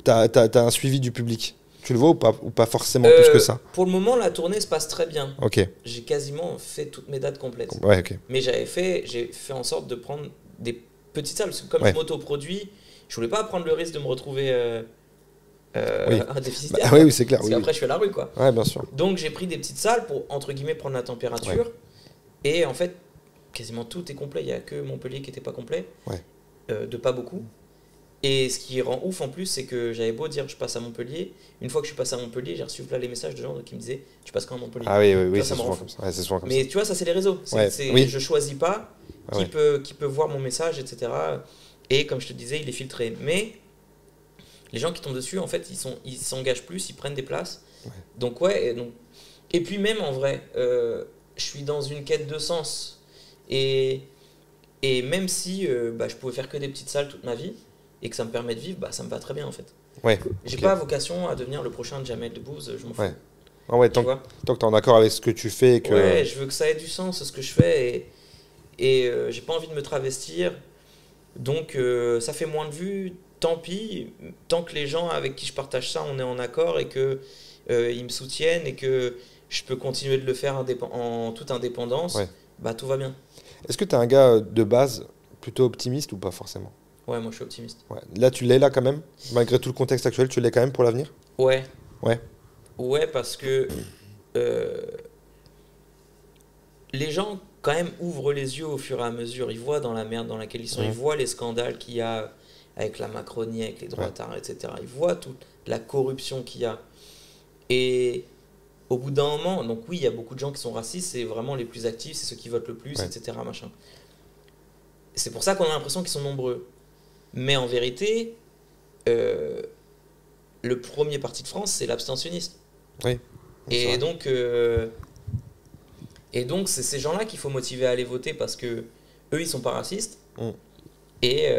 t'as un suivi du public? Tu le vois ou pas forcément plus que ça? Pour le moment, la tournée se passe très bien. Ok. J'ai quasiment fait toutes mes dates complètes. Ouais, ok. Mais j'ai fait en sorte de prendre des petites salles. Parce que comme je m'autoproduis, je voulais pas prendre le risque de me retrouver un déficitaire. Oui, c'est clair. Parce qu'après, je suis à la rue, quoi. Ouais, bien sûr. Donc, j'ai pris des petites salles pour, entre guillemets, prendre la température. Ouais. Et en fait, quasiment tout est complet. Il n'y a que Montpellier qui n'était pas complet. Ouais. De pas beaucoup. Et ce qui rend ouf en plus, c'est que j'avais beau dire je passe à Montpellier. Une fois que je suis passé à Montpellier, j'ai reçu là les messages de gens qui me disaient tu passes quand à Montpellier. Ah oui, vois, c'est souvent comme ça. Ouais, c'est souvent comme mais ça. tu vois, ça c'est les réseaux. Je choisis pas qui peut voir mon message, etc. Et comme je te disais, il est filtré. Mais les gens qui tombent dessus, en fait, ils s'engagent plus, ils prennent des places. Ouais. Donc et puis même en vrai, je suis dans une quête de sens. Et même si je pouvais faire que des petites salles toute ma vie, et que ça me permet de vivre, ça me va très bien en fait. Ouais, j'ai pas vocation à devenir le prochain Jamel Debbouze, je m'en fous. Ouais. Ah ouais, tant que tu es en accord avec ce que tu fais. Et que... Ouais, je veux que ça ait du sens ce que je fais et j'ai pas envie de me travestir. Donc ça fait moins de vues, tant pis, tant que les gens avec qui je partage ça, on est en accord et que ils me soutiennent et que je peux continuer de le faire en toute indépendance, tout va bien. Est-ce que tu es un gars de base plutôt optimiste ou pas forcément? Ouais, moi je suis optimiste. Ouais. Là, tu l'es là quand même? Malgré tout le contexte actuel, tu l'es quand même pour l'avenir? Ouais. Ouais. Ouais, parce que les gens, quand même, ouvrent les yeux au fur et à mesure. Ils voient dans la merde dans laquelle ils sont. Ils voient les scandales qu'il y a avec la Macronie, avec les droitards, etc. Ils voient toute la corruption qu'il y a. Et au bout d'un moment, donc oui, il y a beaucoup de gens qui sont racistes, c'est vraiment les plus actifs, c'est ceux qui votent le plus, etc. Machin. C'est pour ça qu'on a l'impression qu'ils sont nombreux. Mais en vérité, le premier parti de France, c'est l'abstentionniste. Oui. Et donc, c'est ces gens-là qu'il faut motiver à aller voter parce que eux, ils sont pas racistes. Et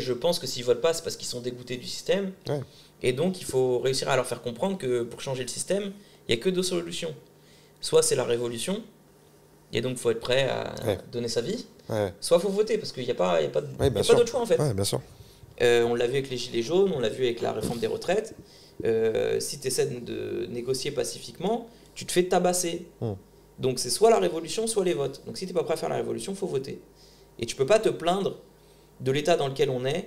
je pense que s'ils votent pas, c'est parce qu'ils sont dégoûtés du système. Ouais. Et donc, il faut réussir à leur faire comprendre que pour changer le système, il n'y a que deux solutions. Soit c'est la révolution, et donc il faut être prêt à donner sa vie. Ouais. Soit il faut voter, parce qu'il n'y a pas d'autre choix en fait. Ouais, bien sûr. On l'a vu avec les gilets jaunes, on l'a vu avec la réforme des retraites. Si tu essaies de négocier pacifiquement, tu te fais tabasser. Donc c'est soit la révolution, soit les votes. Donc si tu n'es pas prêt à faire la révolution, il faut voter. Et tu ne peux pas te plaindre de l'état dans lequel on est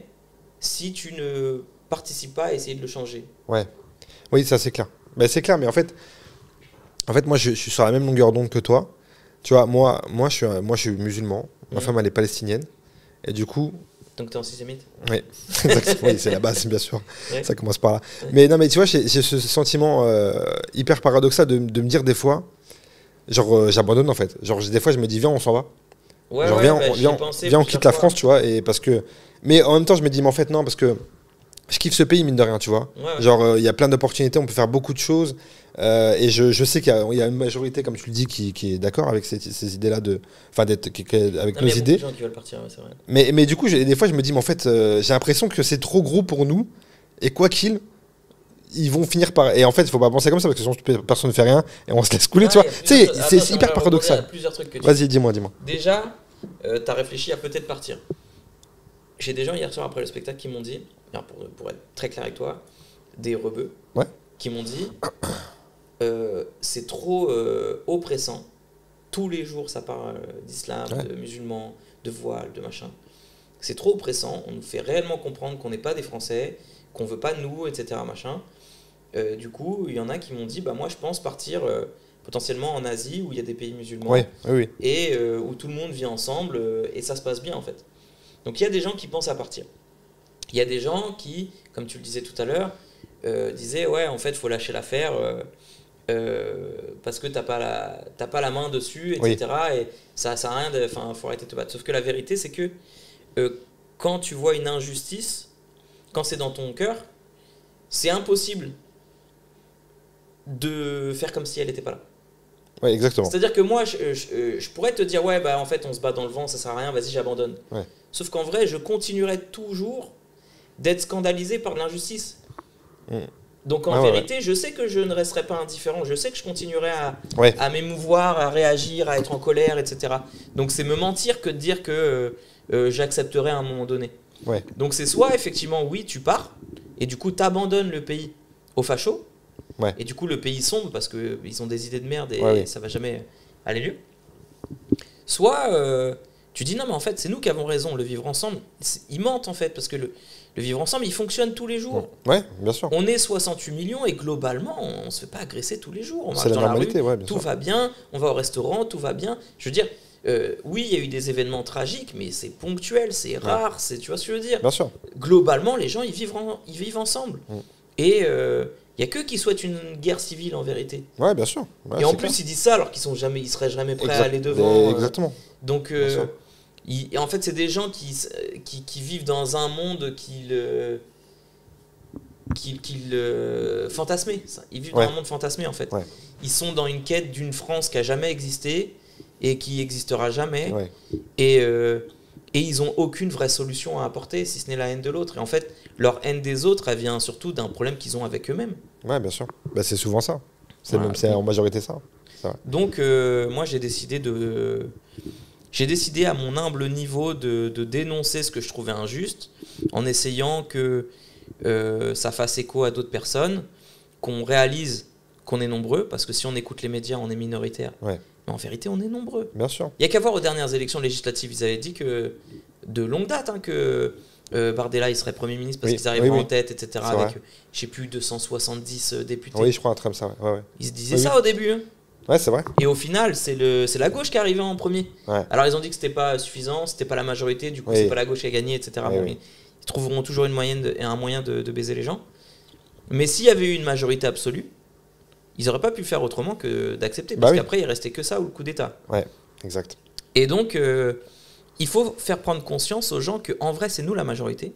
si tu ne participes pas à essayer de le changer. Ouais. Oui, ça c'est clair. C'est clair, mais en fait moi je suis sur la même longueur d'onde que toi. Tu vois, moi je suis musulman, ma femme elle est palestinienne, et du coup... Donc tu es antisémite? Oui, oui, c'est la base, bien sûr. Ouais. Ça commence par là. Ouais. Mais non, mais tu vois, j'ai ce sentiment hyper paradoxal de me dire des fois, genre j'abandonne en fait. Genre des fois je me dis viens, on s'en va. Ouais, genre viens, on quitte la France, tu vois. Et parce que... Mais en même temps je me dis mais en fait non, parce que je kiffe ce pays mine de rien, tu vois. Ouais. Genre il y a plein d'opportunités, on peut faire beaucoup de choses. Et je sais qu'il y a une majorité, comme tu le dis, qui est d'accord avec ces idées-là, avec nos idées. Il y a beaucoup de gens qui veulent partir, c'est vrai. Mais du coup, des fois, je me dis, mais en fait, j'ai l'impression que c'est trop gros pour nous. Et quoi qu'ils, ils vont finir par... Et en fait, il ne faut pas penser comme ça, parce que sinon, personne ne fait rien et on se laisse couler, tu vois. C'est hyper paradoxal. Vas-y, dis-moi. Déjà, tu as réfléchi à peut-être partir. J'ai des gens hier soir, après le spectacle, qui m'ont dit, pour être très clair avec toi, des rebeux, qui m'ont dit... c'est trop oppressant. Tous les jours, ça parle d'islam, de musulmans, de voile, de machin. C'est trop oppressant. On nous fait réellement comprendre qu'on n'est pas des Français, qu'on ne veut pas de nous, etc. Machin. Du coup, il y en a qui m'ont dit moi, je pense partir potentiellement en Asie où il y a des pays musulmans Oui, oui. et où tout le monde vit ensemble et ça se passe bien en fait. Donc il y a des gens qui pensent à partir. Il y a des gens qui, comme tu le disais tout à l'heure, disaient ouais en fait il faut lâcher l'affaire parce que t'as pas la main dessus, etc. Oui. Et ça sert à rien, enfin faut arrêter de te battre. Sauf que la vérité c'est que quand tu vois une injustice, quand c'est dans ton cœur, c'est impossible de faire comme si elle n'était pas là. Oui, exactement. C'est-à-dire que moi, je pourrais te dire, ouais, bah en fait, on se bat dans le vent, ça sert à rien, vas-y, j'abandonne. Ouais. Sauf qu'en vrai, je continuerai toujours d'être scandalisé par l'injustice. Donc en vérité, je sais que je ne resterai pas indifférent, je sais que je continuerai à m'émouvoir, à réagir, à être en colère, etc. Donc c'est me mentir que de dire que j'accepterai à un moment donné. Ouais. Donc c'est soit effectivement, oui, tu pars, et du coup, tu abandonnes le pays aux fachos, et du coup, le pays sombre parce qu'ils ont des idées de merde et ça va jamais aller mieux. Soit tu dis non, mais en fait, c'est nous qui avons raison, le vivre ensemble, ils mentent en fait, parce que le vivre ensemble, il fonctionne tous les jours. Ouais, bien sûr. On est 68 millions et globalement, on ne se fait pas agresser tous les jours. On marche C'est la dans normalité, la rue, bien tout sûr. va bien, on va au restaurant, tout va bien. Je veux dire, oui, il y a eu des événements tragiques, mais c'est ponctuel, c'est rare, tu vois ce que je veux dire. Bien sûr. Globalement, les gens, ils vivent ensemble. Et il n'y a que qui souhaitent une guerre civile en vérité. Ouais, bien sûr. Ouais, et en c'est plus, clair. ils disent ça alors qu'ils seraient jamais prêts à aller devant. Exactement. Donc, et en fait, c'est des gens qui vivent dans un monde qu'ils fantasmé. Ils vivent dans un monde fantasmé en fait. Ouais. Ils sont dans une quête d'une France qui a jamais existé et qui existera jamais. Ouais. Et ils ont aucune vraie solution à apporter si ce n'est la haine de l'autre. Et en fait, leur haine des autres, elle vient surtout d'un problème qu'ils ont avec eux-mêmes. Ouais, bien sûr. Bah, c'est souvent ça. C'est en majorité ça. Donc, moi, j'ai décidé à mon humble niveau de dénoncer ce que je trouvais injuste en essayant que ça fasse écho à d'autres personnes, qu'on réalise qu'on est nombreux, parce que si on écoute les médias, on est minoritaire. Ouais. Mais en vérité, on est nombreux. Bien sûr. Il n'y a qu'à voir aux dernières élections législatives, ils avaient dit que, de longue date, que Bardella il serait Premier ministre parce qu'ils arriveraient en tête, etc. Avec, je sais plus, 270 députés. Oui, je crois un truc comme ça. Ouais. Ils se disaient ça au début. Hein. Ouais, c'est vrai. Et au final, c'est la gauche qui est arrivée en premier. Ouais. Alors ils ont dit que c'était pas suffisant, c'était pas la majorité, du coup c'est pas la gauche qui a gagné, etc. Bon, ils trouveront toujours un moyen de baiser les gens. Mais s'il y avait eu une majorité absolue, ils n'auraient pas pu faire autrement que d'accepter. Parce qu'après, il restait que ça ou le coup d'État. Ouais, exact. Et donc, il faut faire prendre conscience aux gens qu'en vrai, c'est nous la majorité.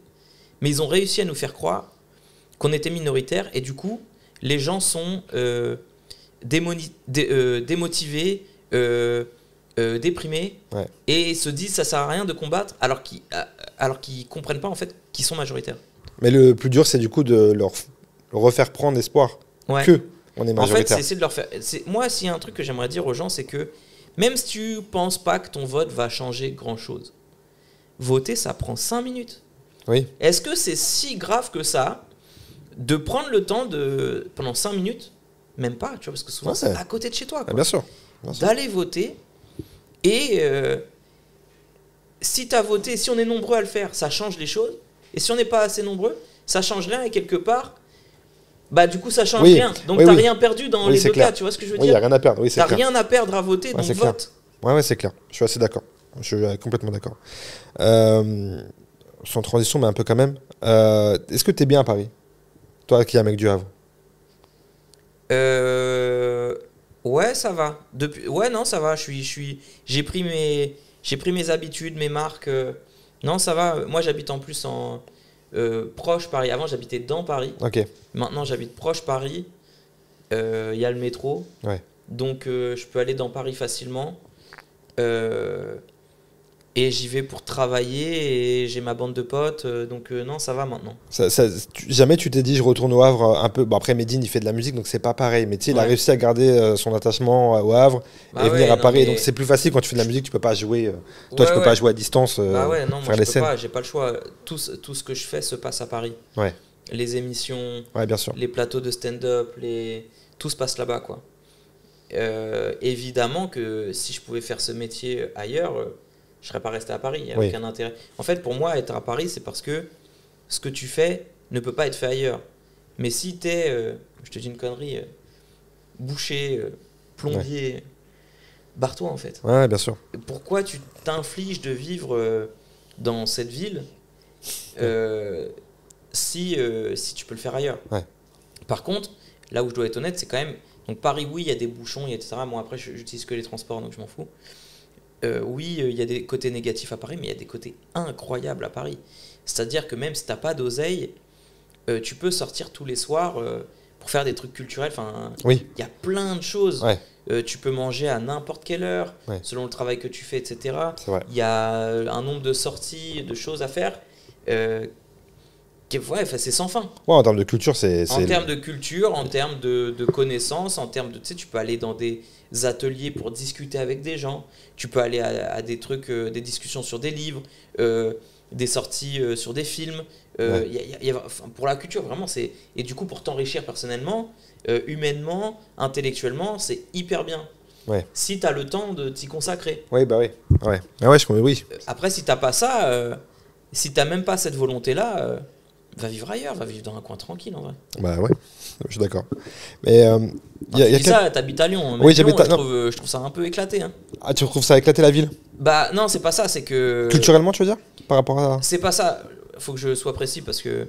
Mais ils ont réussi à nous faire croire qu'on était minoritaire. Et du coup, les gens sont démotivés, déprimés. Ouais. Et se disent ça sert à rien de combattre alors qu'ils comprennent pas en fait qu'ils sont majoritaires. Mais le plus dur, c'est du coup de leur refaire prendre espoir que on est majoritaire. En fait, c'est essayer de leur faire. Moi, s'il y a un truc que j'aimerais dire aux gens, c'est que même si tu penses pas que ton vote va changer grand-chose, voter, ça prend 5 minutes. Oui. Est-ce que c'est si grave que ça de prendre le temps pendant 5 minutes, même pas, tu vois, parce que souvent c'est à côté de chez toi. Quoi, bien sûr. D'aller voter et si tu as voté, si on est nombreux à le faire, ça change les choses. Et si on n'est pas assez nombreux, ça change rien et quelque part, bah du coup ça change rien. Donc t'as rien perdu dans les deux cas, tu vois ce que je veux dire ? Il n'y a rien à perdre. T'as rien à perdre à voter, donc vote. Ouais, c'est clair. Je suis assez d'accord. Je suis complètement d'accord. Sans transition, mais un peu quand même. Est-ce que tu es bien à Paris ? Toi qui es un mec du Havre. Ouais, ça va. Ouais, non, ça va. J'ai pris mes habitudes, mes marques. Non, ça va. Moi, j'habite en plus proche Paris. Avant, j'habitais dans Paris. Ok. Maintenant, j'habite proche Paris. Y a le métro. Ouais. Donc, je peux aller dans Paris facilement. Et j'y vais pour travailler et j'ai ma bande de potes. Donc, non, ça va maintenant. Jamais tu t'es dit, je retourne au Havre un peu. Bon, après, Medine, il fait de la musique, donc c'est pas pareil. Mais tu sais, il a réussi à garder son attachement au Havre et venir à Paris. Donc, c'est plus facile quand tu fais de la musique, tu peux pas jouer. Toi, tu peux pas jouer à distance. Bah ouais, non, faire moi, les scènes. j'ai pas le choix. Tout ce que je fais se passe à Paris. Ouais. Les émissions, bien sûr. Les plateaux de stand-up, tout se passe là-bas, quoi. Évidemment que si je pouvais faire ce métier ailleurs, je serais pas resté à Paris. Il n'y a aucun intérêt. En fait, pour moi, être à Paris, c'est parce que ce que tu fais ne peut pas être fait ailleurs. Mais si tu es, je te dis une connerie, boucher plombier. Barre-toi en fait. Ouais, bien sûr. Pourquoi tu t'infliges de vivre dans cette ville si tu peux le faire ailleurs? Ouais. Par contre, là où je dois être honnête, c'est quand même... Donc Paris, oui, il y a des bouchons, etc. Moi, après, j'utilise que les transports, donc je m'en fous. Oui, il y a des côtés négatifs à Paris, mais il y a des côtés incroyables à Paris. C'est-à-dire que même si tu n'as pas d'oseille, tu peux sortir tous les soirs pour faire des trucs culturels. Enfin, Oui. il y a plein de choses. Ouais. Tu peux manger à n'importe quelle heure, Ouais. selon le travail que tu fais, etc. C'est vrai. Il y a un nombre de sorties, de choses à faire. C'est sans fin. Ouais, en termes de culture, En termes de culture, en termes de connaissances, en termes de... Tu sais, tu peux aller dans des ateliers pour discuter avec des gens. Tu peux aller à des trucs, des discussions sur des livres, des sorties sur des films. Pour la culture, vraiment, c'est... Et du coup, pour t'enrichir personnellement, humainement, intellectuellement, c'est hyper bien. Ouais. Si tu as le temps de t'y consacrer. Oui, bah oui. Ouais. Ah ouais, oui. Après, si tu n'as pas ça, si tu n'as même pas cette volonté-là... va vivre ailleurs, va vivre dans un coin tranquille en vrai. Bah ouais, je suis d'accord. Mais ça, t'habites à Lyon. Oui, Lyon, j'habite à... je trouve ça un peu éclaté. Hein. Ah, tu trouves ça éclaté la ville? Bah non, c'est pas ça, c'est que... Culturellement, tu veux dire? Par rapport à... C'est pas ça, faut que je sois précis parce que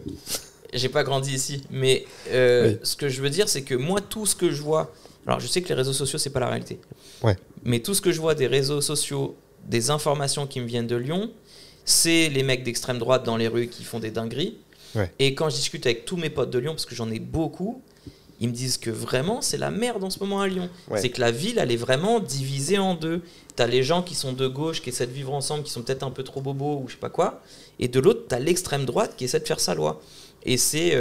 j'ai pas grandi ici. Mais Oui. Ce que je veux dire, c'est que moi, tout ce que je vois... Alors je sais que les réseaux sociaux, c'est pas la réalité. Ouais. Mais tout ce que je vois des réseaux sociaux, des informations qui me viennent de Lyon, c'est les mecs d'extrême droite dans les rues qui font des dingueries. Ouais. Et quand je discute avec tous mes potes de Lyon, parce que j'en ai beaucoup, ils me disent que vraiment c'est la merde en ce moment à Lyon. Ouais. C'est que la ville, elle est vraiment divisée en deux. T'as les gens qui sont de gauche, qui essaient de vivre ensemble, qui sont peut-être un peu trop bobos ou je sais pas quoi. Et de l'autre, t'as l'extrême droite qui essaie de faire sa loi. Et c'est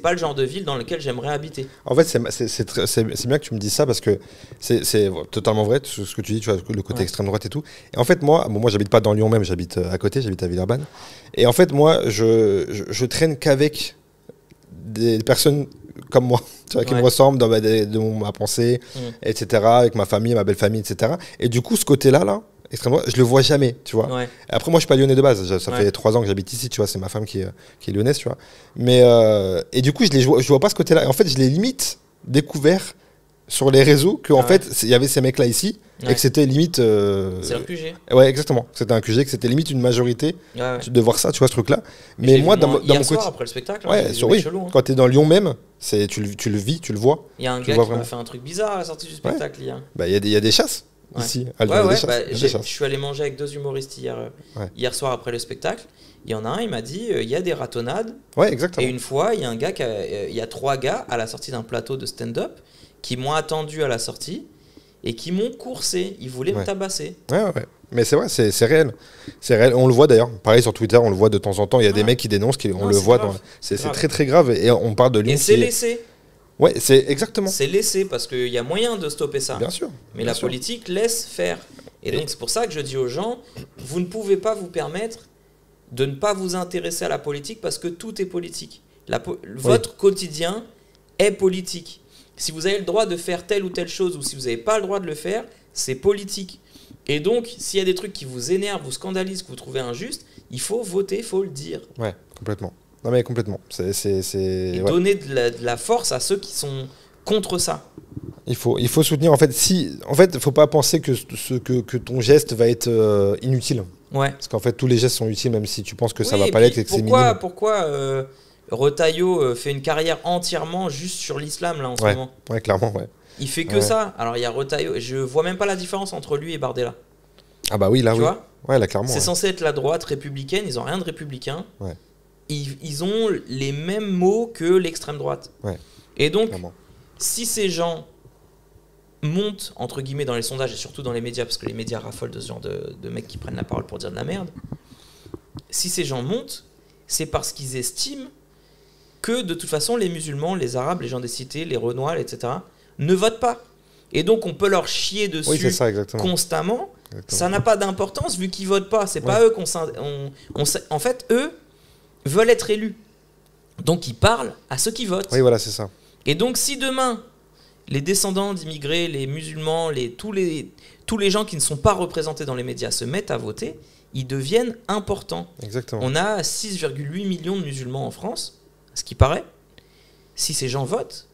pas le genre de ville dans lequel j'aimerais habiter. En fait, c'est bien que tu me dises ça parce que c'est totalement vrai ce que tu dis, tu vois, le côté extrême droite et tout. Et en fait, moi, j'habite pas dans Lyon même, j'habite à côté, j'habite à Villeurbanne. Et en fait, moi, je traîne qu'avec des personnes comme moi, tu vois, qui me ressemblent dans ma pensée, etc., avec ma famille, ma belle famille, etc. Et du coup, ce côté-là, extrêmement, je le vois jamais, tu vois. Ouais. Après, moi, je suis pas lyonnais de base. Ça fait 3 ans que j'habite ici, tu vois. C'est ma femme qui est lyonnaise, tu vois. Mais et du coup, je vois pas ce côté-là. En fait, je l'ai limite découvert sur les réseaux que en fait, il y avait ces mecs-là ici et que c'était limite. C'est un QG. Ouais, exactement. C'était un QG, que c'était limite une majorité de voir ça, tu vois, ce truc-là. Mais moi, dans mon côté, après le spectacle, oui. Quand t'es dans Lyon même, tu le vis, tu le vois. Il y a un gars qui m'a fait un truc bizarre à la sortie du spectacle hier. Bah, il y a des chasses. Ici, je suis allé manger avec 2 humoristes hier soir après le spectacle. Il y en a un, il m'a dit il y a des ratonnades. Ouais, exactement. Et une fois, il y a 3 gars à la sortie d'un plateau de stand-up qui m'ont attendu à la sortie et qui m'ont coursé. Ils voulaient me tabasser. Ouais. Mais c'est vrai, c'est réel. C'est réel. On le voit d'ailleurs. Pareil sur Twitter, on le voit de temps en temps. Il y a des mecs qui dénoncent, on le voit. C'est très très grave. Et on parle de Lyon. Et c'est laissé. Ouais, c'est exactement. C'est laissé parce qu'il y a moyen de stopper ça. Bien sûr. Mais la politique laisse faire. Et donc c'est pour ça que je dis aux gens, vous ne pouvez pas vous permettre de ne pas vous intéresser à la politique parce que tout est politique. Votre quotidien est politique. Si vous avez le droit de faire telle ou telle chose ou si vous n'avez pas le droit de le faire, c'est politique. Et donc, s'il y a des trucs qui vous énervent, vous scandalisent, que vous trouvez injustes, il faut voter, il faut le dire. Ouais, complètement. Non mais complètement. Et donner de la force à ceux qui sont contre ça. Il faut soutenir. En fait, faut pas penser que ton geste va être inutile. Ouais. Parce qu'en fait, tous les gestes sont utiles, même si tu penses que ça va pas l'être et que c'est minime. Pourquoi Retailleau fait une carrière entièrement juste sur l'islam là en ce moment? Ouais, clairement, ouais. Il fait que ça. Alors il y a Retailleau. Je vois même pas la différence entre lui et Bardella. Ah bah oui, là, tu vois ouais, là, clairement. C'est censé être la droite républicaine. Ils ont rien de républicain. Ouais. Ils ont les mêmes mots que l'extrême droite. Ouais. Et donc, clairement. Si ces gens montent, entre guillemets, dans les sondages et surtout dans les médias, parce que les médias raffolent de ce genre de mecs qui prennent la parole pour dire de la merde, si ces gens montent, c'est parce qu'ils estiment que de toute façon, les musulmans, les arabes, les gens des cités, les renois, etc., ne votent pas. Et donc, on peut leur chier dessus constamment. Ça n'a pas d'importance vu qu'ils votent pas. C'est pas eux en fait, eux veulent être élus. Donc, ils parlent à ceux qui votent. Oui, voilà, c'est ça. Et donc, si demain, les descendants d'immigrés, les musulmans, tous les gens qui ne sont pas représentés dans les médias se mettent à voter, ils deviennent importants. Exactement. On a 6,8 millions de musulmans en France, ce qui paraît. Si ces gens votent,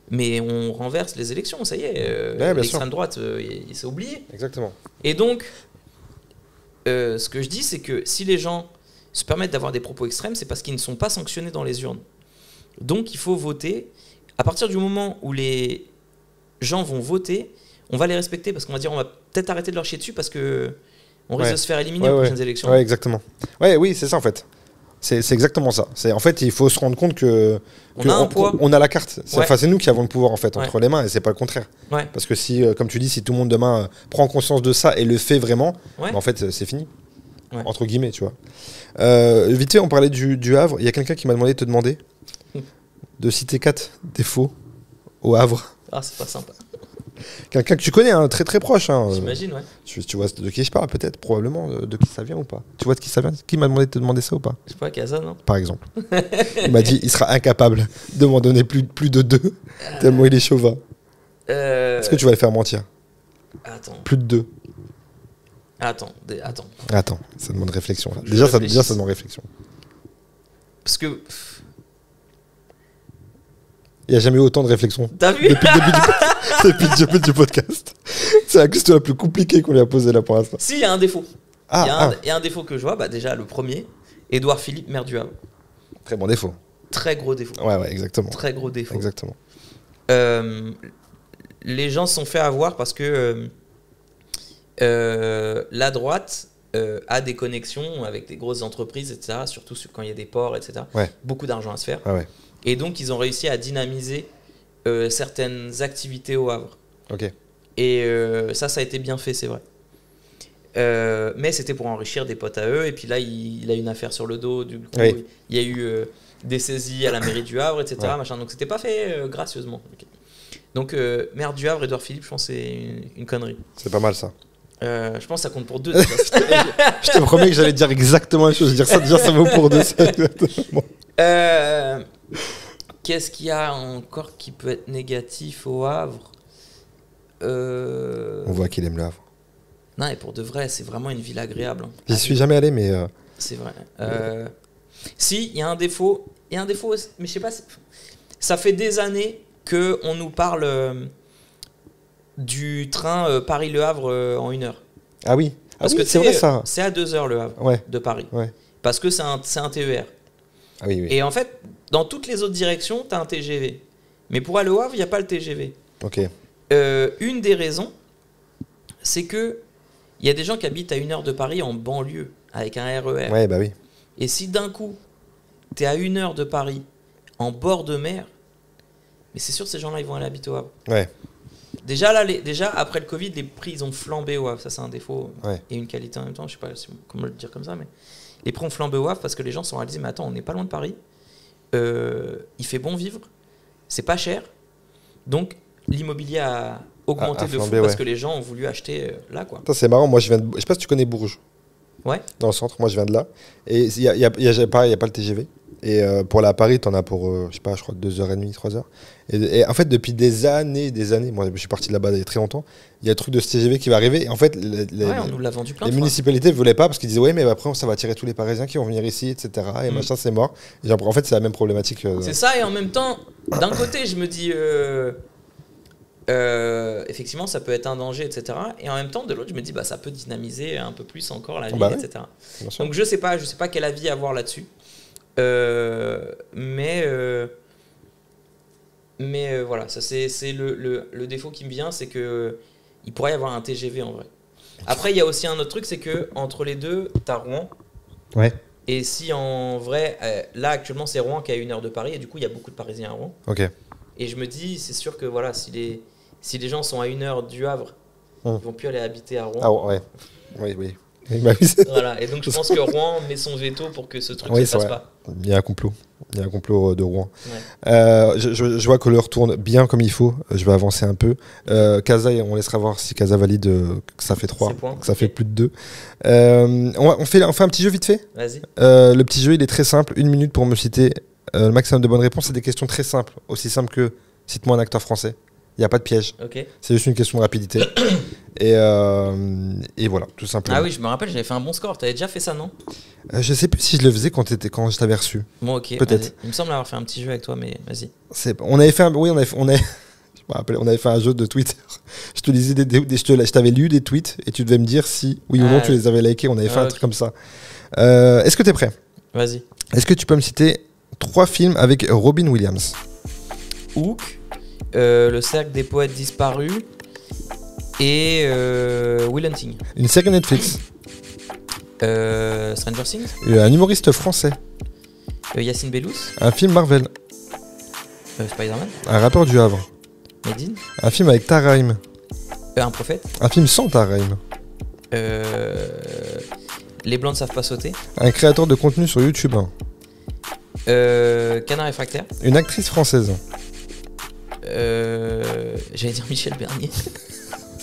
mais on renverse les élections, ça y est. L'extrême droite, il s'est oublié. Exactement. Et donc, ce que je dis, c'est que si les gens se permettent d'avoir des propos extrêmes, c'est parce qu'ils ne sont pas sanctionnés dans les urnes. Donc, il faut voter. À partir du moment où les gens vont voter, on va les respecter parce qu'on va dire on va peut-être arrêter de leur chier dessus parce que on risque de se faire éliminer aux prochaines élections. Ouais, exactement. Oui, c'est ça en fait. C'est exactement ça. En fait, il faut se rendre compte on a un poids. On a la carte. C'est nous qui avons le pouvoir en fait entre les mains et c'est pas le contraire. Ouais. Parce que si, comme tu dis, si tout le monde demain prend conscience de ça et le fait vraiment, en fait, c'est fini. Ouais. Entre guillemets, tu vois. Vite fait, on parlait du Havre. Il y a quelqu'un qui m'a demandé de te demander de citer 4 défauts au Havre. Ah, c'est pas sympa. Quelqu'un que tu connais, hein, très très proche. Hein. J'imagine, ouais. Tu vois de qui je parle, peut-être, probablement, de qui ça vient ou pas. Tu vois de qui ça vient? Qui m'a demandé de te demander ça ou pas? Je sais pas, Casa, non? Par exemple. Il m'a dit il sera incapable de m'en donner plus de 2, tellement il est chauvin. Est-ce que tu vas le faire mentir? Attends. Plus de 2. Attends, ça demande réflexion. Là. Déjà, ça demande réflexion. Parce que... Il n'y a jamais eu autant de réflexion. T'as vu? Depuis le début du podcast. C'est la question la plus compliquée qu'on lui a posée là pour l'instant. Si, il y a un défaut. Il y a un défaut que je vois. Bah, déjà, le premier, Édouard Philippe, maire du Havre. Très bon défaut. Très gros défaut. Ouais, exactement. Très gros défaut. Exactement. Les gens se sont fait avoir parce que la droite a des connexions avec des grosses entreprises, etc. Surtout quand il y a des ports, etc. Ouais. Beaucoup d'argent à se faire. Ouais. Et donc, ils ont réussi à dynamiser certaines activités au Havre. Ok. Et ça a été bien fait, c'est vrai. Mais c'était pour enrichir des potes à eux. Et puis là, il a une affaire sur le dos. Du coup, il y a eu des saisies à la mairie du Havre, etc. Machin. Donc, c'était pas fait gracieusement. Okay. Donc, maire du Havre, Édouard Philippe, je pense que c'est une connerie. C'est pas mal, ça. Je pense que ça compte pour 2. Je te promets que j'allais dire exactement la chose. Dire ça, déjà, ça vaut pour 2. Qu'est-ce qu'il y a encore qui peut être négatif au Havre? On voit qu'il aime le Havre. Non, et pour de vrai, c'est vraiment une ville agréable. J'y suis jamais allé, mais... C'est vrai. Si, il y a un défaut. Mais je sais pas, ça fait des années qu'on nous parle du train Paris-Le Havre en 1 heure. Ah oui. Parce que c'est vrai ça. C'est à 2 heures Le Havre de Paris. Ouais. Parce que c'est un TER. Ah oui. Et en fait, dans toutes les autres directions, tu as un TGV. Mais pour aller au Havre, il n'y a pas le TGV. Ok. Une des raisons, c'est que il y a des gens qui habitent à 1 heure de Paris en banlieue, avec un RER. Ouais, bah oui. Et si d'un coup, tu es à 1 heure de Paris, en bord de mer, mais c'est sûr que ces gens-là, ils vont aller habiter au Havre. Ouais. Déjà, après le Covid, les prix ils ont flambé au Havre. Ça, c'est un défaut et une qualité en même temps. Je sais pas comment le dire comme ça, mais les prix ont flambé au Havre parce que les gens se sont réalisés, mais attends, on n'est pas loin de Paris. Il fait bon vivre. C'est pas cher. Donc, l'immobilier a augmenté de fou parce que les gens ont voulu acheter là, quoi. C'est marrant. Moi, je sais pas si tu connais Bourges. Ouais. Dans le centre. Moi, je viens de là. Et il y a pas le TGV. Et pour aller à Paris, t'en as pour, je sais pas, je crois 2h30, 3h. Et en fait, depuis des années, moi je suis parti de là-bas il y a très longtemps, il y a le truc de ce TGV qui va arriver. Et en fait, on nous l'a vendu plein de fois. Les municipalités ne voulaient pas parce qu'ils disaient, ouais, mais après, ça va attirer tous les Parisiens qui vont venir ici, etc. Et machin, c'est mort. Et en fait, c'est la même problématique. C'est ça, et en même temps, d'un côté, je me dis, effectivement, ça peut être un danger, etc. Et en même temps, de l'autre, je me dis, ça peut dynamiser un peu plus encore la ville, etc. Donc, je sais pas quel avis avoir là-dessus. Mais voilà, ça c'est le défaut qui me vient, c'est que il pourrait y avoir un TGV en vrai. Après, il y a aussi un autre truc, c'est que entre les deux, t'as Rouen. Ouais. Et si en vrai, là actuellement c'est Rouen qui a 1 heure de Paris, et du coup il y a beaucoup de Parisiens à Rouen. Ok. Et je me dis, c'est sûr que voilà, si les gens sont à 1 heure du Havre, ils vont plus aller habiter à Rouen. Ah ouais. Oui. Voilà, et donc je pense que Rouen met son veto pour que ce truc ne se passe pas. Il y a un complot. Il y a un complot de Rouen. Ouais. Je vois que l'heure tourne bien comme il faut. Je vais avancer un peu. Casa, on laissera voir si Casa valide que ça fait 3, que ça fait plus de 2. On fait un petit jeu vite fait. Vas-y. Le petit jeu, il est très simple. 1 minute pour me citer le maximum de bonnes réponses. C'est des questions très simples. Aussi simples que cite-moi un acteur français. Il n'y a pas de piège. Okay. C'est juste une question de rapidité. Et voilà, tout simplement. Ah oui, je me rappelle, j'avais fait un bon score. T'avais déjà fait ça, non? Je sais plus si je le faisais quand je t'avais reçu. Bon, ok. Peut-être. Vas-y. Il me semble avoir fait un petit jeu avec toi, mais vas-y. On avait fait je me rappelle, on avait fait un jeu de Twitter. Je te lisais je t'avais lu des tweets et tu devais me dire si oui ou non tu les avais likés. On avait fait un truc comme ça. Est-ce que tu es prêt? Vas-y. Est-ce que tu peux me citer 3 films avec Robin Williams? Hook, Le Cercle des Poètes Disparus et Will Hunting. Une série Netflix. Stranger Things. Un humoriste français. Yacine Bellous. Un film Marvel. Spider-Man. Un rappeur du Havre. Medine. Un film avec Taraim. Un prophète. Un film sans Taraim. Les Blancs ne savent pas sauter. Un créateur de contenu sur YouTube. Canard réfractaire. Une actrice française. J'allais dire Michel Bernier.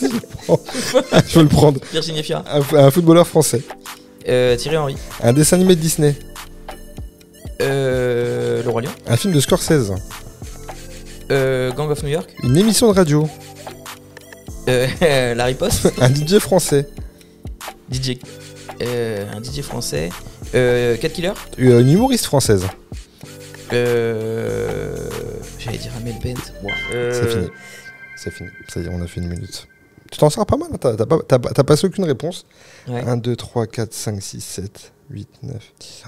Je veux le prendre. Virginie Fira. Un footballeur français. Thierry Henry. Un dessin animé de Disney. Le Roi Lion. Un film de Scorsese. Gang of New York. Une émission de radio. La Riposte. Un DJ français. Un DJ français. Cat Killer. Une humoriste française. J'allais dire Amel Bent. C'est fini. Ça y est, on a fait 1 minute. Tu t'en sors pas mal, hein. T'as passé aucune réponse. Ouais. 1, 2, 3, 4, 5, 6, 7, 8, 9, 10,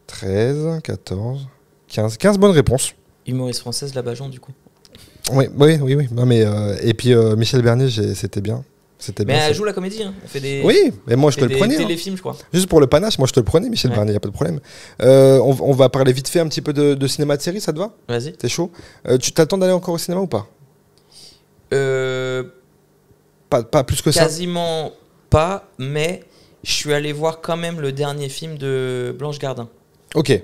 13, 14, 15 bonnes réponses. Humoriste française, la Bajon, du coup. Oui. Non, mais, et puis Michel Bernier, c'était bien. Mais elle joue la comédie, hein. Elle fait des... Oui, mais moi je te le prenais. Des téléfilms, je crois. Juste pour le panache, moi je te le prenais, Michel Bernier, y a pas de problème. On va parler vite fait un petit peu de cinéma de série, ça te va? Vas-y. T'es chaud? Tu t'as le temps d'aller encore au cinéma ou pas? Pas plus que ça. Quasiment pas, mais je suis allé voir quand même le dernier film de Blanche Gardin. Ok.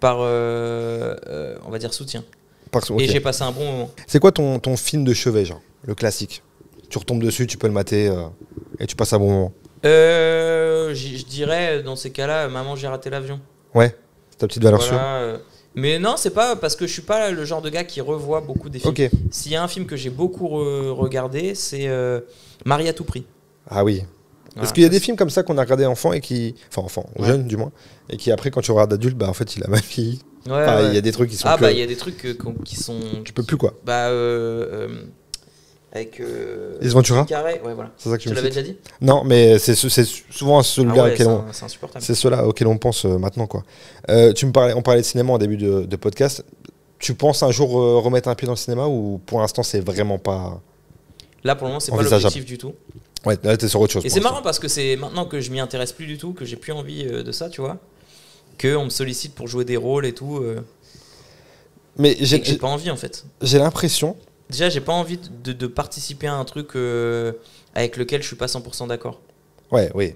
Par, on va dire, soutien. Okay. Et j'ai passé un bon moment. C'est quoi ton film de chevet, genre? Le classique. Tu retombes dessus, tu peux le mater et tu passes un bon moment. Je dirais, dans ces cas-là, Maman, j'ai raté l'avion. Ouais, c'est ta petite valeur voilà, sûre. Mais non, c'est pas parce que je suis pas le genre de gars qui revoit beaucoup des films. Ok. S'il y a un film que j'ai beaucoup regardé, c'est Marie à tout prix. Ah oui. Voilà, parce qu'il y a des films comme ça qu'on a regardé enfant et qui... Enfin enfant, jeune du moins. Et qui après, quand tu regardes adulte, bah en fait, il a mal vieilli. Ouais, il y a des trucs qui sont... Ah bah il y a des trucs qui sont... Tu peux plus quoi. Bah avec... Ace Ventura. Carré, ouais voilà. C'est ça que tu l'avais déjà dit? Non, mais c'est souvent celui-là auquel on... C'est insupportable. C'est ceux-là auxquels on pense maintenant quoi. On parlait de cinéma en début de podcast. Tu penses un jour remettre un pied dans le cinéma ou pour l'instant c'est vraiment pas... Là pour le moment c'est pas l'objectif du tout. Ouais, là t'es sur autre chose. Et c'est marrant parce que c'est maintenant que je m'y intéresse plus du tout, que j'ai plus envie de ça, tu vois, qu'on me sollicite pour jouer des rôles et tout. Mais j'ai pas envie en fait. J'ai l'impression... Déjà j'ai pas envie de participer à un truc avec lequel je suis pas 100% d'accord. Ouais, oui.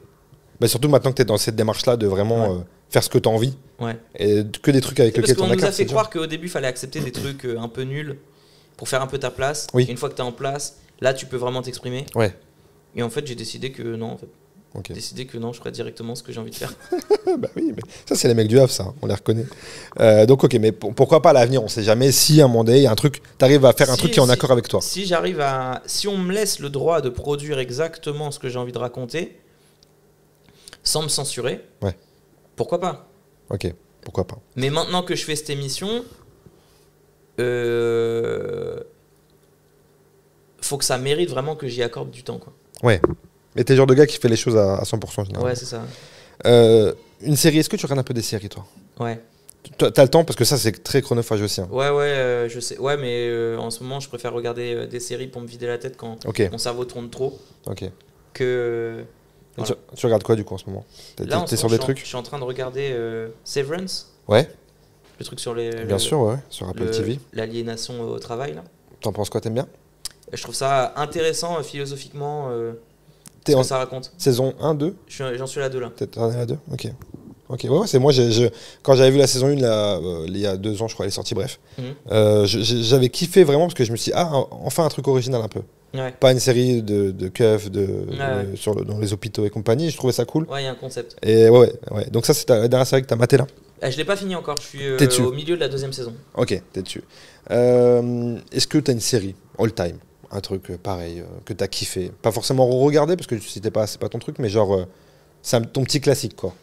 Bah surtout maintenant que t'es dans cette démarche-là de vraiment faire ce que t'as envie. Ouais. Et que des trucs avec lesquels t'en as. Parce qu'on nous a fait croire qu'au début il fallait accepter des trucs un peu nuls pour faire un peu ta place. Oui. Et une fois que t'es en place, là tu peux vraiment t'exprimer. Ouais. Et en fait j'ai décidé que non en fait. Okay. Décidé que non, je ferais directement ce que j'ai envie de faire. Bah oui, mais ça c'est les mecs du Havre, ça, on les reconnaît. Donc ok, mais pourquoi pas à l'avenir? On sait jamais si à un moment donné, il y a un truc, t'arrives à faire un truc qui est en accord avec toi. Si on me laisse le droit de produire exactement ce que j'ai envie de raconter, sans me censurer, ouais. Pourquoi pas? Ok, pourquoi pas. Mais maintenant que je fais cette émission, faut que ça mérite vraiment que j'y accorde du temps, quoi. Ouais. Mais t'es le genre de gars qui fait les choses à 100% généralement. Ouais, c'est ça. Une série, est-ce que tu regardes un peu des séries, toi? Ouais. T'as le temps parce que ça, c'est très chronophage aussi. Hein. Ouais, je sais. Ouais, mais en ce moment, je préfère regarder des séries pour me vider la tête quand mon cerveau tourne trop. Ok. Que. Voilà. Tu regardes quoi du coup en ce moment? T'es sur des trucs? Je suis en train de regarder Severance. Ouais. Le truc sur les. Bien sûr, ouais. Sur Apple TV. L'aliénation au travail, là. T'en penses quoi? T'aimes bien? Je trouve ça intéressant philosophiquement. Ce que ça raconte. Saison 1, 2? J'en suis à la 2 là. Peut-être à la 2? Ok. Ok, ouais, c'est moi, quand j'avais vu la saison 1 il y a 2 ans, je crois, elle est sortie, bref. J'avais kiffé vraiment parce que je me suis dit, enfin un truc original un peu. Ouais. Pas une série de keufs dans les hôpitaux et compagnie, je trouvais ça cool. Ouais, il y a un concept. Et ouais. Donc ça, c'est la dernière série que t'as maté là? Je l'ai pas fini encore, je suis au milieu de la 2e saison. Ok, t'es dessus. Est-ce que t'as une série all time? un truc pareil, que t'as kiffé. Pas forcément re-regarder, parce que c'est pas ton truc, mais genre, c'est ton petit classique, quoi.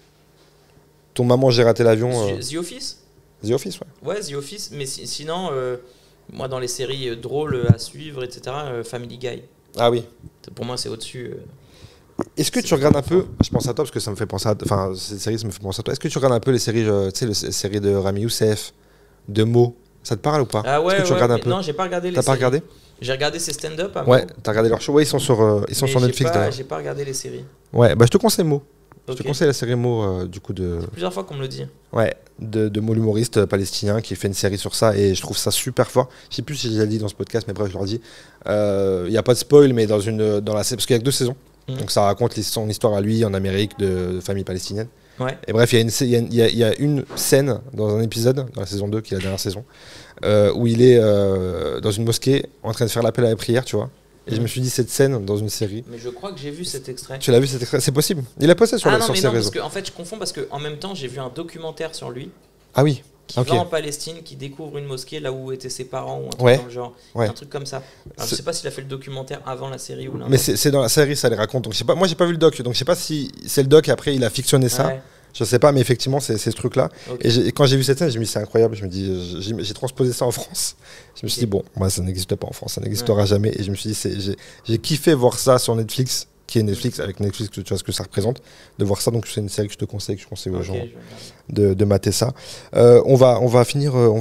Ton Maman, j'ai raté l'avion. The Office. The Office, ouais. Ouais, The Office, mais sinon, moi dans les séries drôles à suivre, etc., Family Guy. Ah oui. Pour moi, c'est au-dessus. Est-ce que tu regardes un peu, je pense à toi parce que ça me fait penser à, enfin, cette série, ça me fait penser à toi. Est-ce que tu regardes un peu les séries, tu sais, les séries de Rami Youssef, de Mo, ça te parle ou pas? Ah ouais, est-ce que tu regardes un peu? Non, j'ai pas regardé les séries. T'as pas regardé? J'ai regardé ses stand-up avant. Ouais, t'as regardé leurs shows. Ouais, ils sont sur Netflix d'ailleurs. J'ai pas regardé les séries. Ouais, bah je te conseille Mo. Je Ok. te conseille la série Mo, du coup de. C'est plusieurs fois qu'on me le dit. Ouais, de Mo l'humoriste palestinien qui fait une série sur ça et je trouve ça super fort. Je sais plus si j'ai déjà dit dans ce podcast, mais bref, je leur dis. Il y a pas de spoil, mais dans la parce qu'il y a que 2 saisons. Donc ça raconte son histoire à lui en Amérique de famille palestinienne. Ouais. Et bref, il y a une scène dans un épisode, dans la saison 2, qui est la dernière saison, où il est dans une mosquée en train de faire l'appel à la prière, tu vois. Et je me suis dit, cette scène dans une série. Mais je crois que j'ai vu cet extrait. Tu l'as vu cet extrait? C'est possible. Il a posté sur ses réseaux. Parce que, en fait, je confonds parce qu'en même temps, j'ai vu un documentaire sur lui. Ah oui. Qui va en Palestine, qui découvre une mosquée là où étaient ses parents ou un truc dans le genre. Ouais. Un truc comme ça. Alors, je sais pas s'il a fait le documentaire avant la série ou non. Mais c'est dans la série, ça les raconte. Donc, je sais pas, moi, j'ai pas vu le doc. Donc, je sais pas si c'est le doc et après, il a fictionné ça. Ouais. Je sais pas, mais effectivement, c'est ce truc-là. Okay. Et quand j'ai vu cette scène, je me dis, c'est incroyable. Je me dis, j'ai transposé ça en France. Je me suis dit, bon, moi, ça n'existe pas en France, ça n'existera jamais. Et je me suis dit, j'ai kiffé voir ça sur Netflix, qui est Netflix, avec Netflix, tu vois ce que ça représente, de voir ça. Donc, c'est une série que je te conseille, que je conseille aux gens de mater ça. On va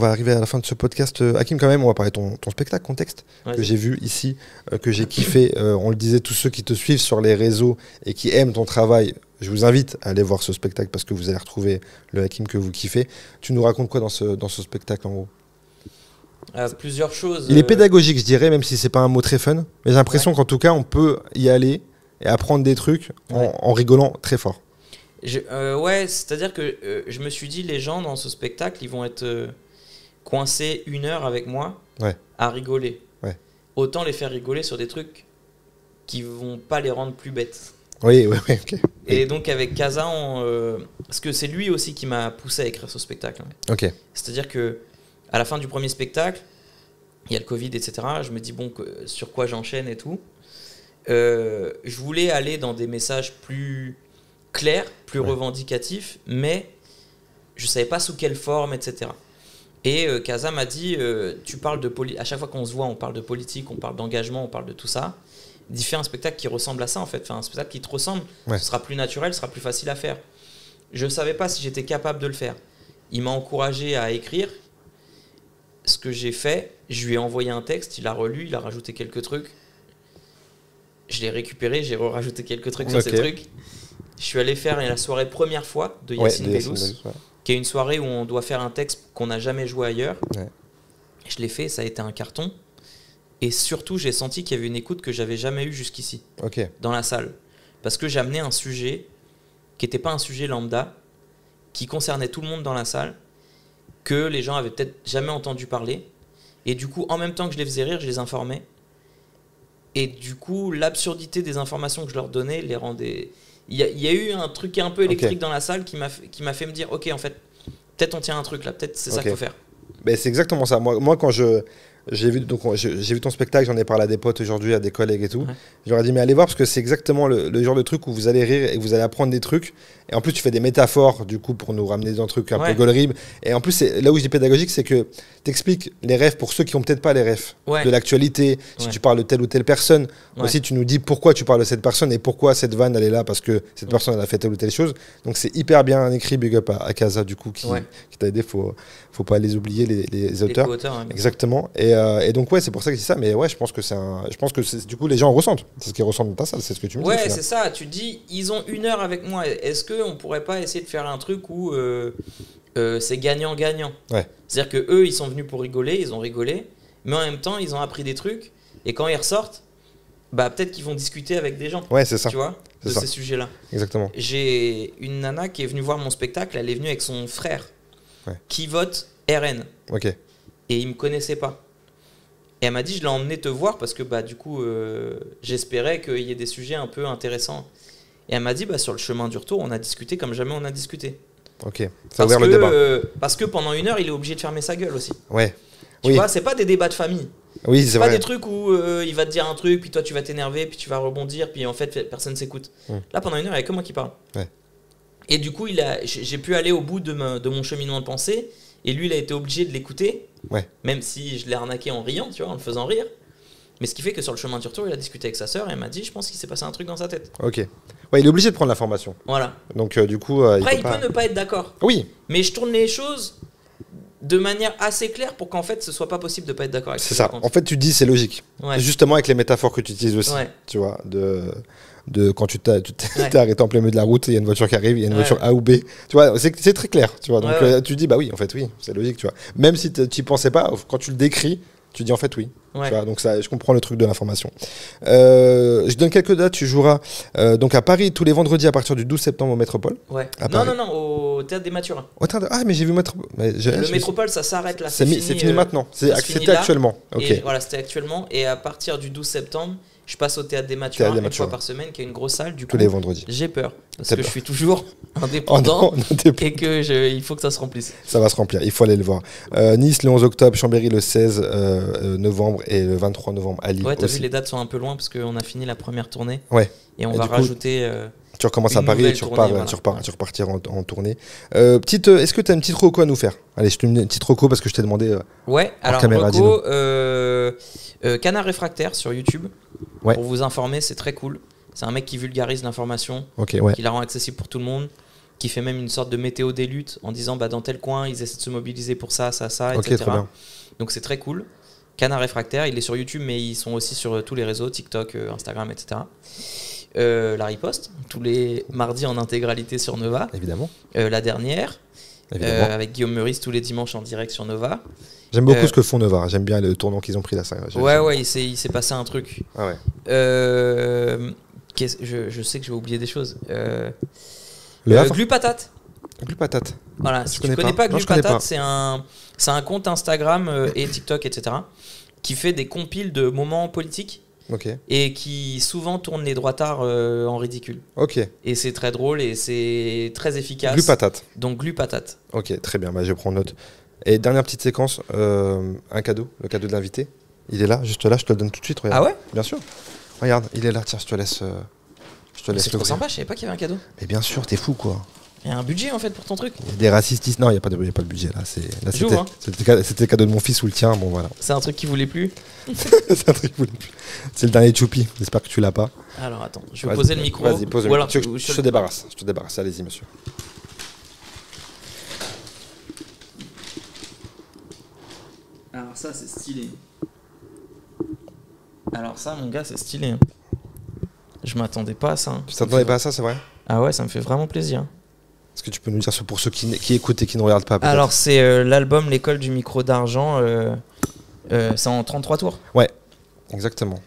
arriver à la fin de ce podcast. Hakim, quand même, on va parler de ton spectacle, contexte, que j'ai vu ici, que j'ai kiffé. On le disait, tous ceux qui te suivent sur les réseaux et qui aiment ton travail, je vous invite à aller voir ce spectacle parce que vous allez retrouver le Hakim que vous kiffez. Tu nous racontes quoi dans ce spectacle en gros? Plusieurs choses. Il est pédagogique, je dirais, même si c'est pas un mot très fun. Mais j'ai l'impression qu'en tout cas, on peut y aller et apprendre des trucs en rigolant très fort. Ouais, c'est-à-dire que je me suis dit, les gens dans ce spectacle, ils vont être coincés 1 heure avec moi à rigoler. Ouais. Autant les faire rigoler sur des trucs qui vont pas les rendre plus bêtes. Oui, ok. Et donc avec Kaza, parce que c'est lui aussi qui m'a poussé à écrire ce spectacle. Ok. C'est-à-dire que à la fin du premier spectacle, il y a le Covid, etc. Je me dis, bon, sur quoi j'enchaîne et tout. Je voulais aller dans des messages plus clairs, plus revendicatifs, mais je savais pas sous quelle forme, etc. Et Kaza m'a dit, tu parles de à chaque fois qu'on se voit, on parle de politique, on parle d'engagement, on parle de tout ça. Il fait un spectacle qui ressemble à ça, en fait. Enfin, un spectacle qui te ressemble, ce sera plus naturel, ce sera plus facile à faire. Je savais pas si j'étais capable de le faire. Il m'a encouragé à écrire. Ce que j'ai fait, je lui ai envoyé un texte, il a relu, il a rajouté quelques trucs. Je l'ai récupéré, j'ai rajouté quelques trucs sur ces trucs. Je suis allé faire la soirée première fois de Yacine Bellous, qui est une soirée où on doit faire un texte qu'on n'a jamais joué ailleurs. Ouais. Je l'ai fait, ça a été un carton. Et surtout, j'ai senti qu'il y avait une écoute que j'avais jamais eue jusqu'ici, dans la salle. Parce que j'amenais un sujet qui n'était pas un sujet lambda, qui concernait tout le monde dans la salle, que les gens avaient peut-être jamais entendu parler. Et du coup, en même temps que je les faisais rire, je les informais. Et du coup, l'absurdité des informations que je leur donnais les rendait... Il y a eu un truc un peu électrique dans la salle qui m'a fait me dire, ok, en fait, peut-être on tient un truc là, peut-être c'est ça qu'il faut faire. Ben, c'est exactement ça. Moi quand j'ai vu ton spectacle, j'en ai parlé à des potes aujourd'hui, à des collègues et tout. Ouais. Je leur ai dit, mais allez voir, parce que c'est exactement le genre de truc où vous allez rire et vous allez apprendre des trucs. Et en plus, tu fais des métaphores, du coup, pour nous ramener dans un truc un peu gaulerie. Et en plus, là où je dis pédagogique, c'est que tu expliques les rêves pour ceux qui n'ont peut-être pas les rêves de l'actualité. Si tu parles de telle ou telle personne, aussi, tu nous dis pourquoi tu parles de cette personne et pourquoi cette vanne, elle est là, parce que cette personne, elle a fait telle ou telle chose. Donc, c'est hyper bien écrit, big up à Kaza, du coup, qui t'a aidé. Faut pas les oublier, les auteurs. Exactement. Et donc, c'est pour ça que je dis ça. Mais je pense que du coup, les gens ressentent. C'est ce qu'ils ressentent dans ta salle, c'est ce que tu me dis. Ouais, c'est ça. Tu dis, ils ont 1 heure avec moi. Est-ce qu'on pourrait pas essayer de faire un truc où c'est gagnant-gagnant? C'est-à-dire que eux, ils sont venus pour rigoler, ils ont rigolé, mais en même temps, ils ont appris des trucs. Et quand ils ressortent, bah, peut-être qu'ils vont discuter avec des gens. Ouais, c'est ça. Tu vois, de ces sujets-là. Exactement. J'ai une nana qui est venue voir mon spectacle. Elle est venue avec son frère qui vote RN. Et il me connaissait pas. Et elle m'a dit, je l'ai emmené te voir parce que bah, du coup, j'espérais qu'il y ait des sujets un peu intéressants. Et elle m'a dit, bah, sur le chemin du retour, on a discuté comme jamais on a discuté. Ça a ouvert le débat. Parce que pendant 1 heure, il est obligé de fermer sa gueule aussi. Ouais. Tu vois, c'est pas des débats de famille. Oui, c'est pas vrai. des trucs où il va te dire un truc, puis toi tu vas t'énerver, puis tu vas rebondir, puis en fait personne s'écoute. Là pendant une heure, il n'y a que moi qui parle. Ouais. Et du coup, j'ai pu aller au bout de mon cheminement de pensée, et lui il a été obligé de l'écouter, Ouais. même si je l'ai arnaqué en riant, tu vois, en le faisant rire. Mais ce qui fait que sur le chemin du retour, il a discuté avec sa sœur et elle m'a dit, je pense qu'il s'est passé un truc dans sa tête. Ok. Ouais, il est obligé de prendre l'information. Voilà. Donc du coup, Après, il peut pas... ne pas être d'accord. Oui, Mais je tourne les choses de manière assez claire pour qu'en fait ce soit pas possible de pas être d'accord avec ce c'est que je ça. raconte. En fait, tu dis c'est logique. Ouais. Justement avec les métaphores que tu utilises aussi. Ouais. Tu vois, de quand tu t'es Ouais. arrêté en plein milieu de la route, il y a une voiture qui arrive, il y a une Ouais. voiture A ou B. Tu vois, c'est très clair. Tu vois, donc Ouais. tu dis bah oui, en fait oui, c'est logique. Tu vois, même si tu y pensais pas, quand tu le décris, tu dis en fait oui. Ouais. Tu vois, donc ça, je comprends le truc de l'information. Je donne quelques dates. Tu joueras donc à Paris tous les vendredis à partir du 12 septembre au Métropole. Ouais. À Non, Paris. non, non, au théâtre des Mathurins. Oh, ah mais j'ai vu Métropole. Le Métropole, ça s'arrête là. C'est fini maintenant. ça se finit C'était là. actuellement. Ok. Et voilà, c'était actuellement. Et à partir du 12 septembre, je passe au théâtre des Mathurins Théâtre des une fois Mathurins. par semaine, qui est une grosse salle. Du Tous coup, les vendredis. j'ai peur parce T'as que peur. je suis toujours Oh indépendant non, non, t'es pas- et que il faut que ça se remplisse. ça va se remplir. Il faut aller le voir. Nice le 11 octobre, Chambéry le 16 novembre et le 23 novembre à Lille. Ouais, t'as aussi. vu, les dates sont un peu loin parce qu'on a fini la première tournée. Ouais. Et on Et va du coup, rajouter. Tu recommences Une à Paris et nouvelle tu tournée, repars, voilà. tu repartir en tournée. Est-ce que tu as une petite reco à nous faire? Allez, je te mets une petite reco parce que je t'ai demandé. Ouais, alors caméra, Reco, Canard Réfractaire sur YouTube. Ouais. Pour vous informer, c'est très cool. C'est un mec qui vulgarise l'information, Ok, ouais. qui la rend accessible pour tout le monde, qui fait même une sorte de météo des luttes en disant bah, dans tel coin, ils essaient de se mobiliser pour ça, ça, ça, Ok, etc. très bien. Donc c'est très cool. Canard Réfractaire, il est sur YouTube, mais ils sont aussi sur tous les réseaux, TikTok, Instagram, etc. La riposte, tous les mardis en intégralité sur Nova. Évidemment. La dernière, Évidemment. avec Guillaume Meurice tous les dimanches en direct sur Nova. J'aime beaucoup ce que font Nova. J'aime bien le tournant qu'ils ont pris là. Ouais, il s'est passé un truc. Ah ouais. Je sais que je vais oublier des choses. Le Havre. Glu Patate. Glu patate. Voilà, Je si connais tu connais pas. pas Non, Glu je connais Patate, pas. c'est un compte Instagram et TikTok, etc. qui fait des compiles de moments politiques Ok. et qui souvent tourne les droitards en ridicule. Ok. Et c'est très drôle et c'est très efficace. Glu patate. Donc Glu Patate. Ok, très bien. Bah, je prends note. Et dernière petite séquence, un cadeau, le cadeau de l'invité. Il est là, juste là. Je te le donne tout de suite. Regarde. Ah ouais? Bien sûr. Regarde, il est là. Tiens, je te laisse. C'est trop l'ouvrir. sympa, je savais pas qu'il y avait un cadeau. Mais bien sûr, t'es fou quoi. Il y a un budget en fait pour ton truc. Il y a des racistes ici. Non, il n'y a pas de budget là. J'ouvre, hein. C'était le cadeau de mon fils ou le tien. Bon voilà. C'est un truc qui voulait plus. C'est un truc que vous voulez plus. C'est le dernier Choupi. J'espère que tu l'as pas. Alors attends, je vais Vas-y, poser le micro. Vas-y, pose le Ou alors micro. tu- Je te débarrasse. Je te débarrasse. Allez-y, monsieur. Alors ça c'est stylé. Alors ça mon gars c'est stylé. hein. Je m'attendais pas à ça. hein. Tu t'attendais pas à ça, c'est vrai? Ah ouais, ça me fait vraiment plaisir. Est-ce que tu peux nous dire pour ceux qui écoutent et qui ne regardent pas peut-être? Alors c'est l'album L'école du micro d'argent. C'est en 33 tours. Ouais, exactement.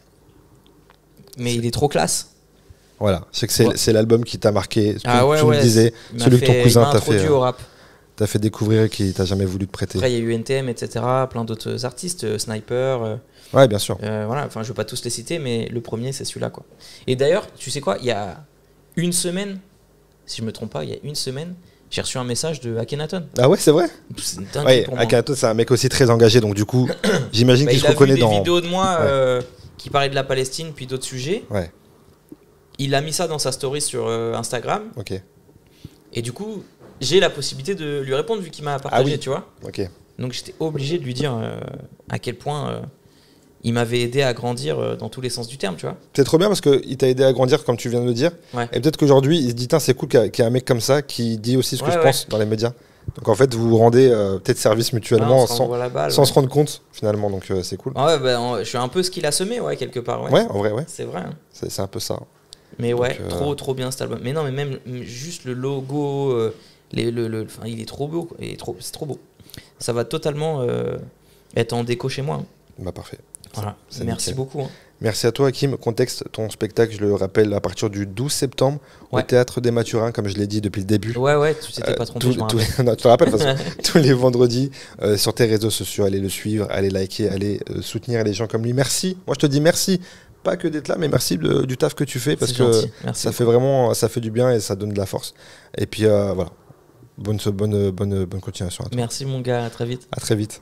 Mais il est trop classe. Voilà, je sais que c'est l'album qui t'a marqué. Ah ouais, tu me disais, il m'a celui que ton fait- cousin il m'a t'a introduit fait, au rap. t'as fait découvrir et qui t'a jamais voulu te prêter. Après il y a eu NTM, etc. Plein d'autres artistes, Sniper. Ouais, bien sûr. Voilà, enfin je vais pas tous les citer, mais le premier c'est celui-là quoi. Et d'ailleurs, tu sais quoi, il y a une semaine, si je me trompe pas, il y a une semaine, j'ai reçu un message de Akhenaton. Ah ouais, c'est vrai? C'est dingue Ouais, pour moi. Akhenaton, c'est un mec aussi très engagé, donc du coup, j'imagine Bah, qu'il il se a reconnaît vu des dans. vidéos de moi Ouais. qui parlaient de la Palestine puis d'autres sujets. Ouais, Il a mis ça dans sa story sur Instagram ok, et du coup j'ai la possibilité de lui répondre vu qu'il m'a partagé, oui. tu vois. ok. Donc j'étais obligé de lui dire à quel point il m'avait aidé à grandir dans tous les sens du terme, tu vois. C'est trop bien parce qu'il t'a aidé à grandir, comme tu viens de le dire. Ouais. Et peut-être qu'aujourd'hui, il se dit, tiens, c'est cool qu'il y ait un mec comme ça qui dit aussi ce que Ouais, je ouais. pense dans les médias. Donc en fait, vous vous rendez peut-être service mutuellement Ouais, on se renvoie la balle, sans ouais. se rendre compte, finalement. Donc c'est cool. Ouais, bah, je suis un peu ce qu'il a semé, ouais, quelque part. Ouais, Ouais, en vrai, ouais. C'est vrai. hein. C'est un peu ça. Mais ouais, Donc, trop bien cet album. Mais non, mais même juste le logo, enfin, il est trop beau. Quoi. C'est trop beau. Ça va totalement être en déco chez moi. hein. Bah parfait. Voilà. C'est Merci nickel. beaucoup. hein. Merci à toi, Hakim. Contexte, ton spectacle, je le rappelle, à partir du 12 septembre, au Ouais. Théâtre des Mathurins, comme je l'ai dit depuis le début. Ouais, tu t'étais pas trompé, je me rappelle. Non, tu te rappelles, parce que tous les vendredis, sur tes réseaux sociaux, allez le suivre, allez liker, allez soutenir les gens comme lui. Merci. Moi, je te dis merci. Pas que d'être là, mais merci du taf que tu fais, parce C'est que gentil. Merci ça beaucoup. fait vraiment, ça fait du bien et ça donne de la force. Et puis voilà. Bonne continuation à toi. Merci mon gars, à très vite. À très vite.